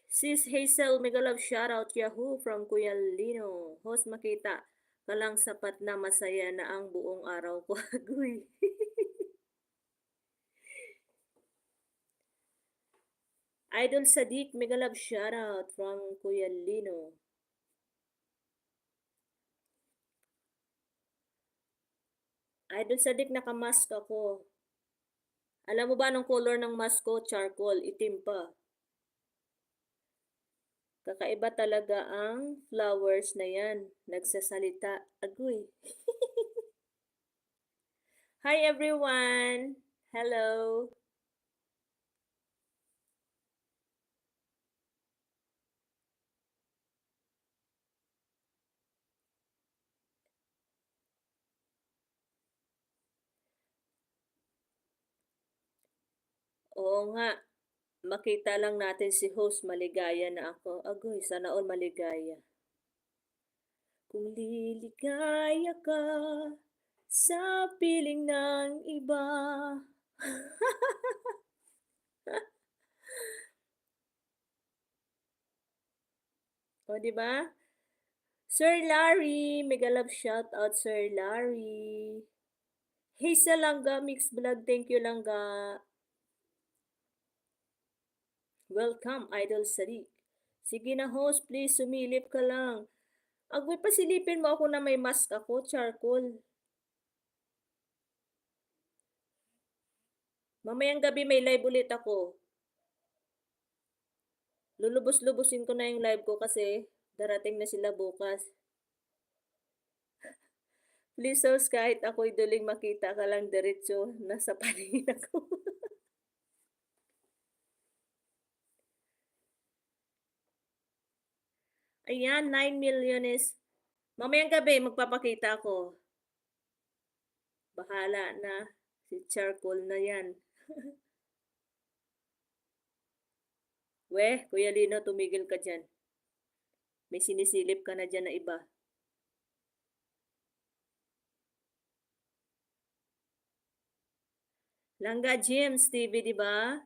Sis Hazel, mega love shoutout Yahoo from Kuya Lino. Host makita ka lang sapat na masaya na ang buong araw ko. Agoy. Idol Sadiq, mega love shoutout from Kuya Lino. Idol Sadiq, nakamask ako. Alam mo ba anong color ng mask ko? Charcoal, itim pa. Kakaiba talaga ang flowers na yan. Nagsasalita. Agoy. Hi everyone! Hello! Oo nga, makita lang natin si host, maligaya na ako. Agoy, sana all maligaya. Kung liligaya ka sa piling ng iba. O, di ba? Sir Larry, mega love shout out Sir Larry. Hazel Langga, Mix Vlog, thank you Langga. Welcome, Idol Sadiq. Sige na host, please sumilip ka lang. Agoy, pasilipin mo ako na may mask ako, charcoal. Mamayang gabi may live ulit ako. Lulubos-lubusin ko na yung live ko kasi darating na sila bukas. Please host, kahit ako'y duling makita ka lang diretso, nasa paningin ako. Ayan, 9 million is... Mamayang gabi, magpapakita ako. Bahala na. Si charcoal na yan. Weh, Kuya Lino, tumigil ka dyan. May sinisilip ka na dyan na iba. Langga James TV, di ba?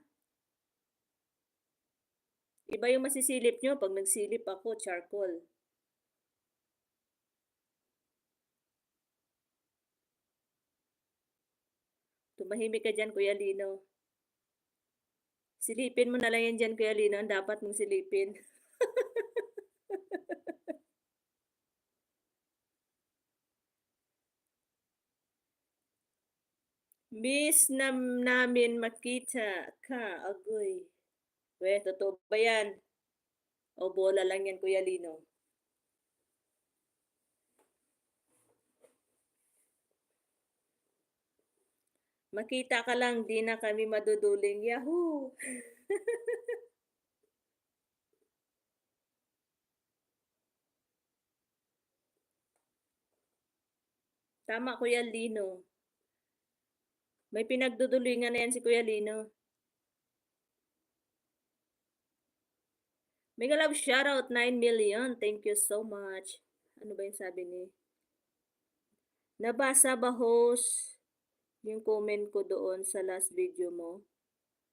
Iba yung masisilip nyo pag nagsilip ako, charcoal. Tumahimik ka dyan, Kuya Lino. Silipin mo na lang yan dyan, Kuya Lino. Ang dapat mong silipin. Miss namin makita ka, agoy. Weh, totoo ba yan? O bola lang yan, Kuya Lino. Makita ka lang, di na kami maduduling. Yahoo! Tama, Kuya Lino. May pinagdudulingan na yan si Kuya Lino. Mega love shoutout 9 million. Thank you so much. Ano ba yung sabi ni? Nabasa ba host yung comment ko doon sa last video mo?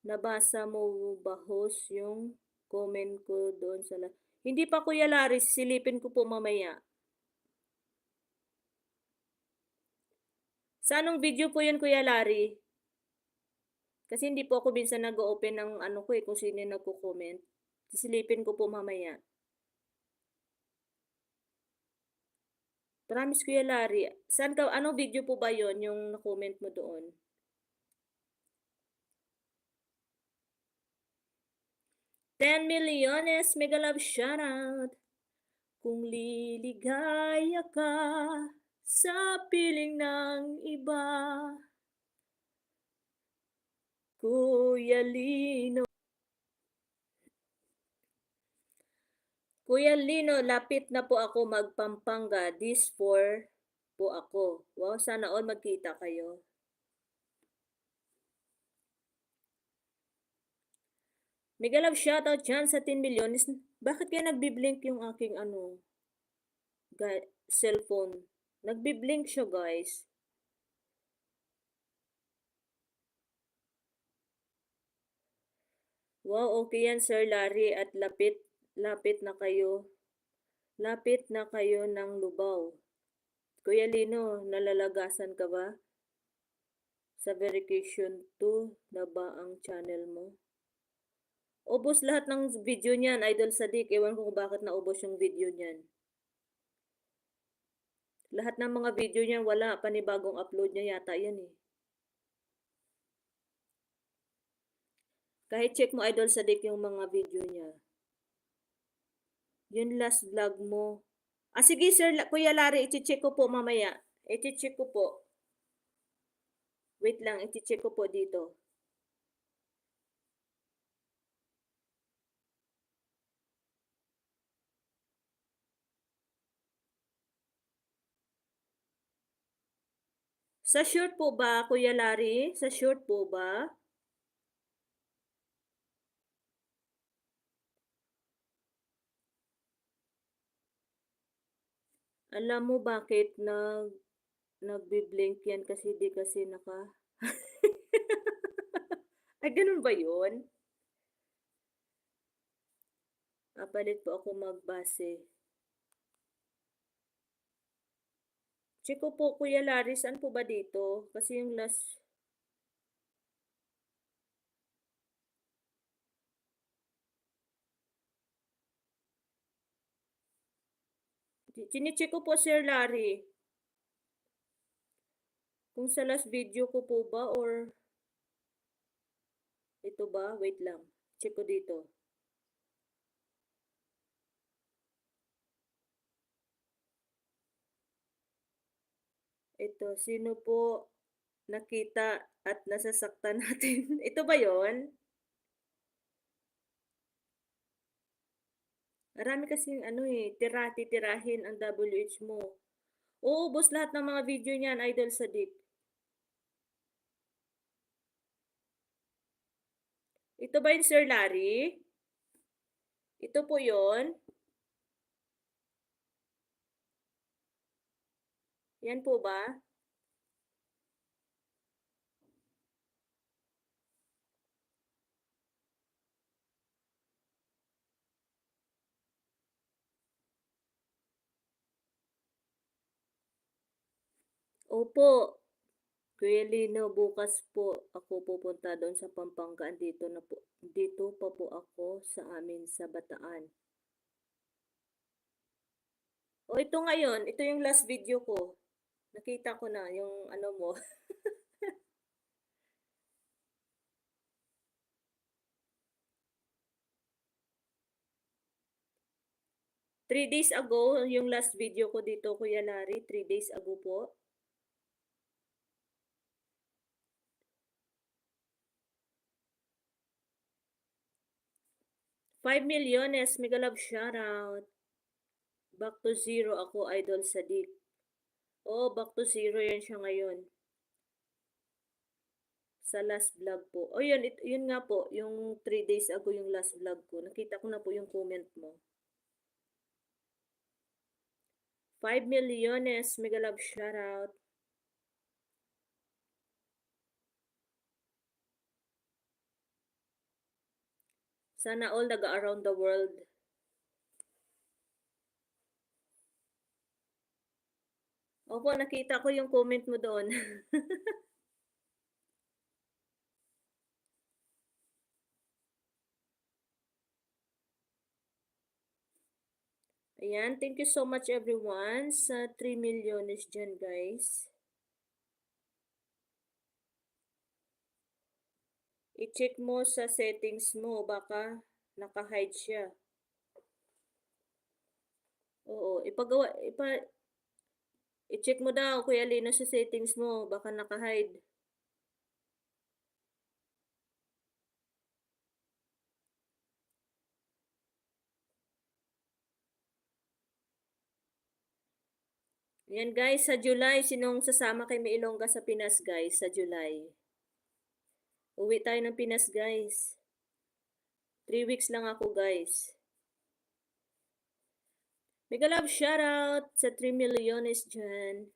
Nabasa mo ba host yung comment ko doon sa last? Hindi pa, Kuya Laris, silipin ko po mamaya. Sa anong video po yun, Kuya Larry? Kasi hindi po ako minsan nag-open ng ano ko kung sino yung nagko-comment. Sisilipin ko po mamaya. Promise, Kuya Larry. Saan ka, anong video po ba yon yung na-comment mo doon? $10 milyones, mega love shoutout. Kung liligaya ka sa piling ng iba, Kuya Lino. Kuya Lino, lapit na po ako magpampanga. This for po ako. Wow, sana all magkita kayo. Mega love shoutout dyan sa 10 milyones. Bakit kaya nagbiblink yung aking cellphone? Nagbiblink siya, guys. Wow, okay yan, Sir Larry. At lapit na kayo. Lapit na kayo ng Lubao. Kuya Lino, nalalagasan ka ba? Sa verification 2 na ba ang channel mo? Ubos lahat ng video niyan, Idol Sadik. Ewan ko kung bakit naubos yung video niyan. Lahat ng mga video niyan, wala. Panibagong upload niya yata yan eh. Kahit check mo, Idol Sadik, yung mga video niya. Yun last vlog mo. Sige, Sir Kuya Larry, iti-check ko po mamaya. Iti-check ko po. Wait lang, iti-check ko po dito. Sa short po ba, Kuya Larry? Sa short po ba? Alam mo bakit nagbi-blink yan kasi di kasi naka... Ay, ganun ba yun? Palit po ako magbase. Check ko po, Kuya Larry, saan po ba dito? Kasi yung last... Chine-check ko po, Sir Larry. Kung sa last video ko po ba or... Ito ba? Wait lang. Check ko dito. Ito, sino po nakita at nasasaktan natin? Ito ba yon? Marami kasing tirahin ang WH mo. Uubos lahat ng mga video niyan, Idol Sadik. Ito ba yung Sir Larry? Ito po yon. Yan po ba? Opo. Kuya Lino, bukas po ako pupunta doon sa Pampanga. Dito pa po ako sa amin sa Bataan. O ito ngayon, ito yung last video ko. Nakita ko na yung ano mo. 3 days ago, yung last video ko dito, Kuya Larry. 3 days ago po. $5 milyones, mega love shoutout. Back to zero ako, Idol Sadik. Oh, back to zero yan siya ngayon. Sa last vlog po. O yun, yun nga po, yung 3 days ago yung last vlog ko. Nakita ko na po yung comment mo. 5 milyones, mega love shoutout. Sana all naga around the world. Opo, nakita ko yung comment mo doon. Ayan, thank you so much everyone sa 3 milyones dyan guys. I-check mo sa settings mo, baka naka-hide siya. Oo, i-check mo daw Kuya Lino sa settings mo, baka naka-hide. Yan guys, sa July, sinong sasama kay Mailongga sa Pinas guys, sa July? Uwi tayo ng Pinas guys. 3 weeks lang ako guys. Mega love shoutout sa 3 milyones dyan.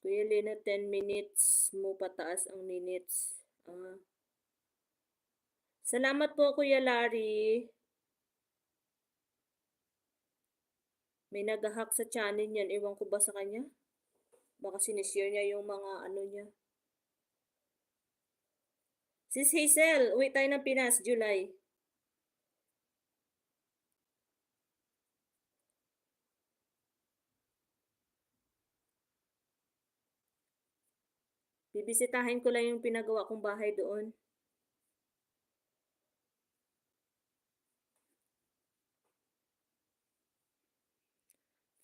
Kuya Lino, 10 minutes mo pataas ang minutes. Salamat po Kuya Larry. May nag-hack sa channel niyan. Ewan ko ba sa kanya? Baka sinishare niya yung mga ano niya. Sis Hazel, uwi tayo ng Pinas, July. Bibisitahin ko lang yung pinagawa kong bahay doon.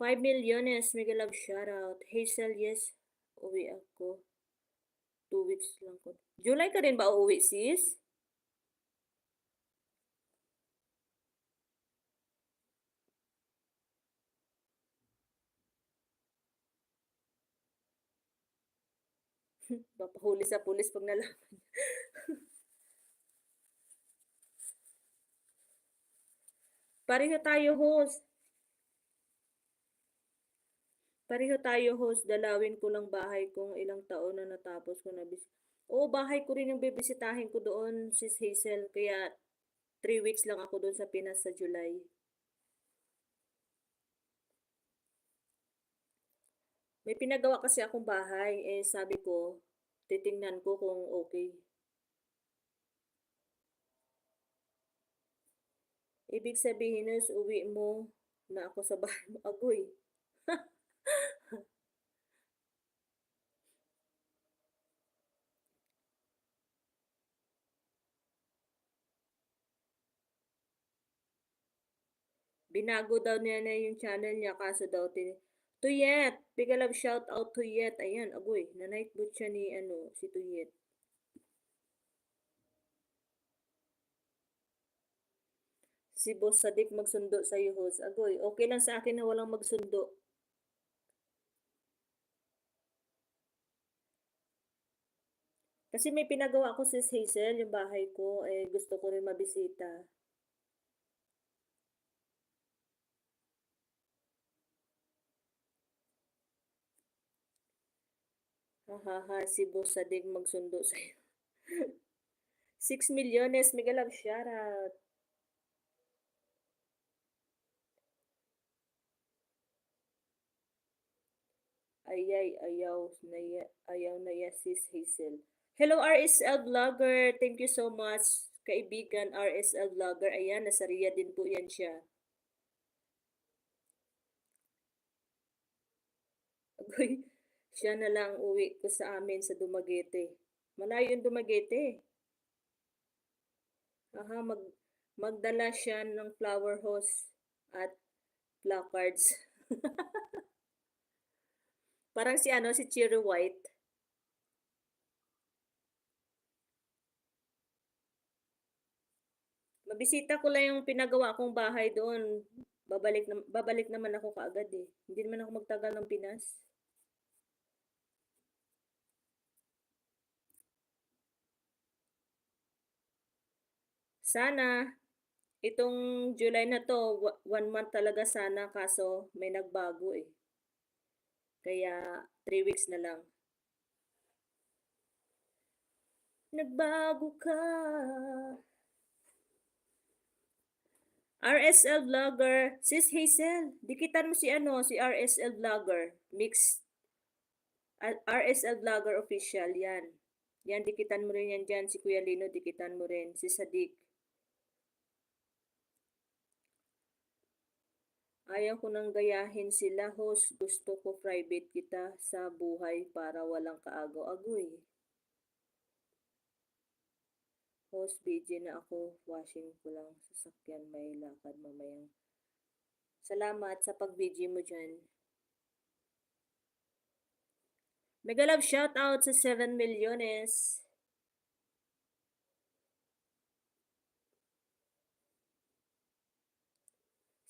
5 milyones, mega love shoutout. Hazel, yes, uwi ako. 2 weeks lang ko. July ka rin ba uuwi, sis? Papahuli sa pulis pag nalaman. Pareho tayo, host. Pareho tayo, host. Dalawin ko lang bahay kong ilang taon na natapos ko na Oo, bahay ko rin yung bibisitahin ko doon, sis Hazel. Kaya 3 weeks lang ako doon sa Pinas sa July. May pinagawa kasi akong bahay. Eh, sabi ko, titingnan ko kung okay. Ibig sabihin nun, uwi mo na ako sa bahay mo. Agoy. Binago daw niya na yung channel niya kaso daw Tuyet, big love shout out Tuyet. Ayan, agoy, na night boot siya ni si Tuyet. Si Boss Sadik magsundo sa iyo, host. Agoy, okay lang sa akin na walang magsundo. Kasi may pinagawa ko sis Hazel, yung bahay ko, eh gusto ko rin mabisita. Hahaha, si Boss Sadik magsundo sa iyo. 6 milyones, mega love shoutout. Ayaw na ya sis Hazel. Hello RSL Vlogger, thank you so much. Kaibigan RSL Vlogger, ayan, nasa Riyadh din po yan siya. Agoy, siya na lang uwi ko sa amin sa Dumaguete. Malayo yung Dumaguete. Aha, magdala siya ng flower hose at placards. Parang si Cherry White. Mabisita ko lang yung pinagawa kong bahay doon. Babalik naman ako kaagad eh. Hindi naman ako magtagal ng Pinas. Sana, itong July na to, 1 month talaga sana kaso may nagbago eh. Kaya 3 weeks na lang. Nagbago ka. RSL Vlogger. Sis Hazel, dikitan mo si ano, si RSL Vlogger. RSL Vlogger Official, yan. Yan, dikitan mo rin yan dyan. Si Kuya Lino, dikitan mo rin. Si Sadik. Ayaw ko nang gayahin sila, host. Gusto ko private kita sa buhay para walang kaagaw-agoy. Host, busy na ako. Washing ko lang sasakyan. May lakad mamayang. Salamat sa pag-busy mo dyan. Mega love shout out sa 7 milyones.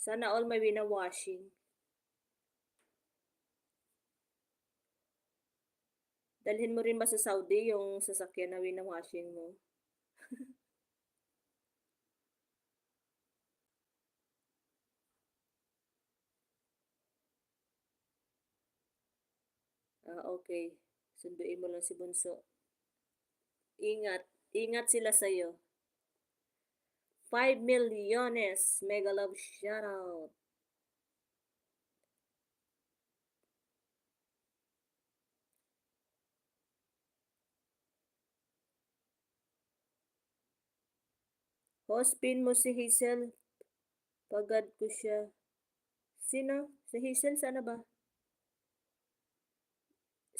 Sana all may washing. Dalhin mo rin ba sa Saudi yung sasakyan na washing mo? Okay. Sunduin mo lang si Bunso. Ingat. Ingat sila sa'yo. 5 milyones. Mega love shoutout. Hospin mo si Hazel. Pagad ko siya. Sino? Si Hazel, sana ba?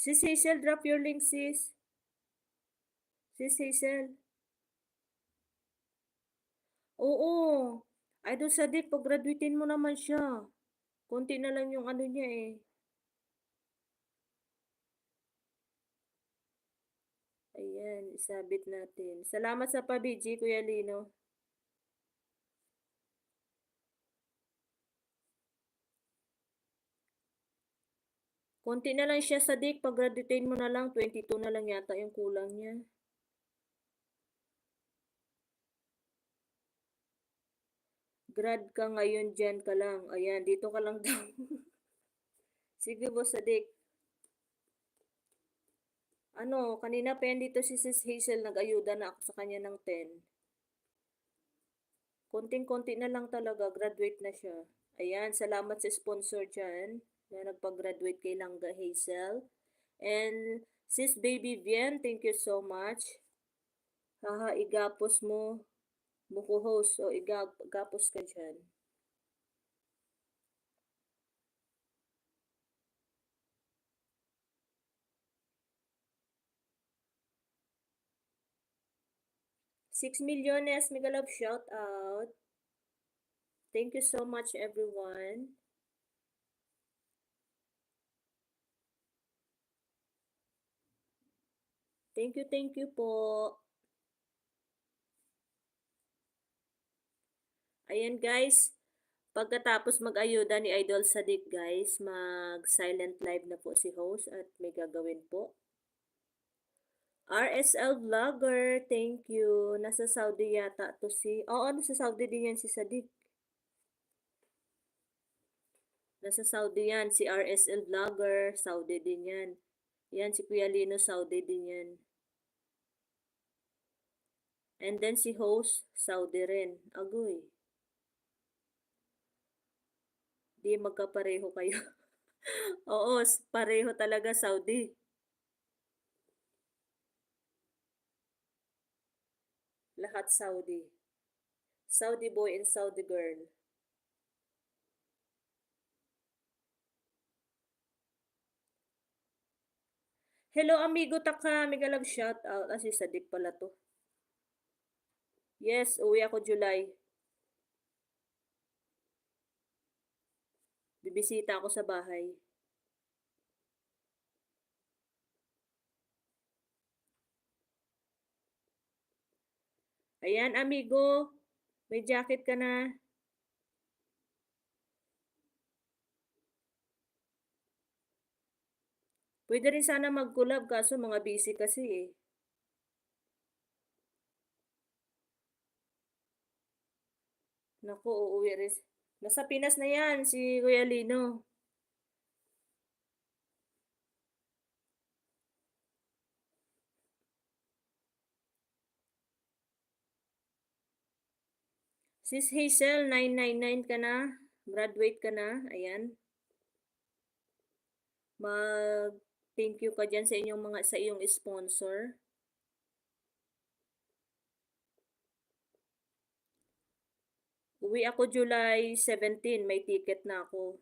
Sis Hazel, drop your link, sis. Sis Hazel. Oo. Idol Sadik, pag-graduatein mo naman siya. Konti na lang yung ano niya eh. Ayan, isabit natin. Salamat sa pabiji, Kuya Lino. Konti na lang siya sa dik. Pag-graduatein mo na lang, 22 na lang yata yung kulang niya. Grad ka ngayon, dyan ka lang. Ayan, dito ka lang daw. Sige, boss Sadik. Ano, kanina pa yan dito si Sis Hazel, nag-ayuda na ako sa kanya ng 10. Konting-konti na lang talaga, graduate na siya. Ayan, salamat sa sponsor dyan na nagpag-graduate kay Langga Hazel. And Sis Baby Vien, thank you so much. Haha, igapos mo. Muko host, o igapos ka dyan. Six milyones, mega love shout out. Thank you so much everyone. Thank you po. Ayan guys, pagkatapos mag-ayuda ni Idol Sadik guys, mag-silent live na po si host at may gagawin po. RSL Vlogger, thank you. Nasa Saudi yata to si... Oo, nasa Saudi din yan si Sadik. Nasa Saudi yan. Si RSL Vlogger, Saudi din yan. Yan, si Kuya Lino, Saudi din yan. And then si host, Saudi rin. Agoy. Di magkapareho kayo. Oo, pareho talaga Saudi. Lahat Saudi. Saudi boy and Saudi girl. Hello amigo Taka, mega love shout out. Si Sadik pala to. Yes, uwi ako July. Bibisita ako sa bahay. Ayan amigo, May jacket ka na. Pwede rin sana mag-collab kaso mga busy kasi eh. Naku, uuwi rin. Nasa Pinas na yan, si Kuya Lino. Sis Hazel, 999 ka na. Graduate ka na. Ayan. Mag-thank you ka dyan sa iyong sponsor. Uwi ako July 17, may ticket na ako.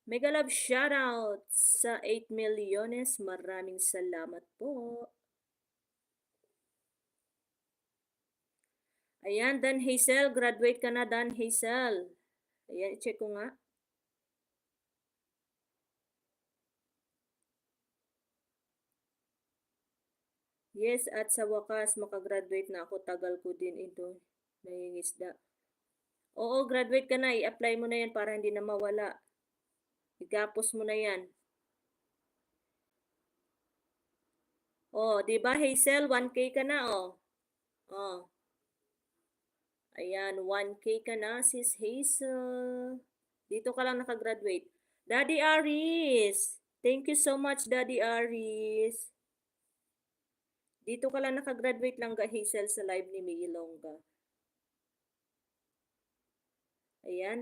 Mega love shoutout sa 8 milyones. Maraming salamat po. Ayan, Dan Hazel. Graduate ka na, Dan Hazel. Ayan, check ko nga. Yes, at sa wakas, makagraduate na ako. Tagal ko din ito. Nangingisda. Oo, graduate ka na. I-apply mo na yan para hindi na mawala. Igapos mo na yan. Oh, 'di ba Hazel, 1K ka na oh. Oh. Ayan, 1K ka na sis Hazel. Dito ka lang nakagraduate. Daddy Aris. Thank you so much Daddy Aris. Dito ka lang nakagraduate lang ga Hazel sa live ni Miggy Longga. Ayan.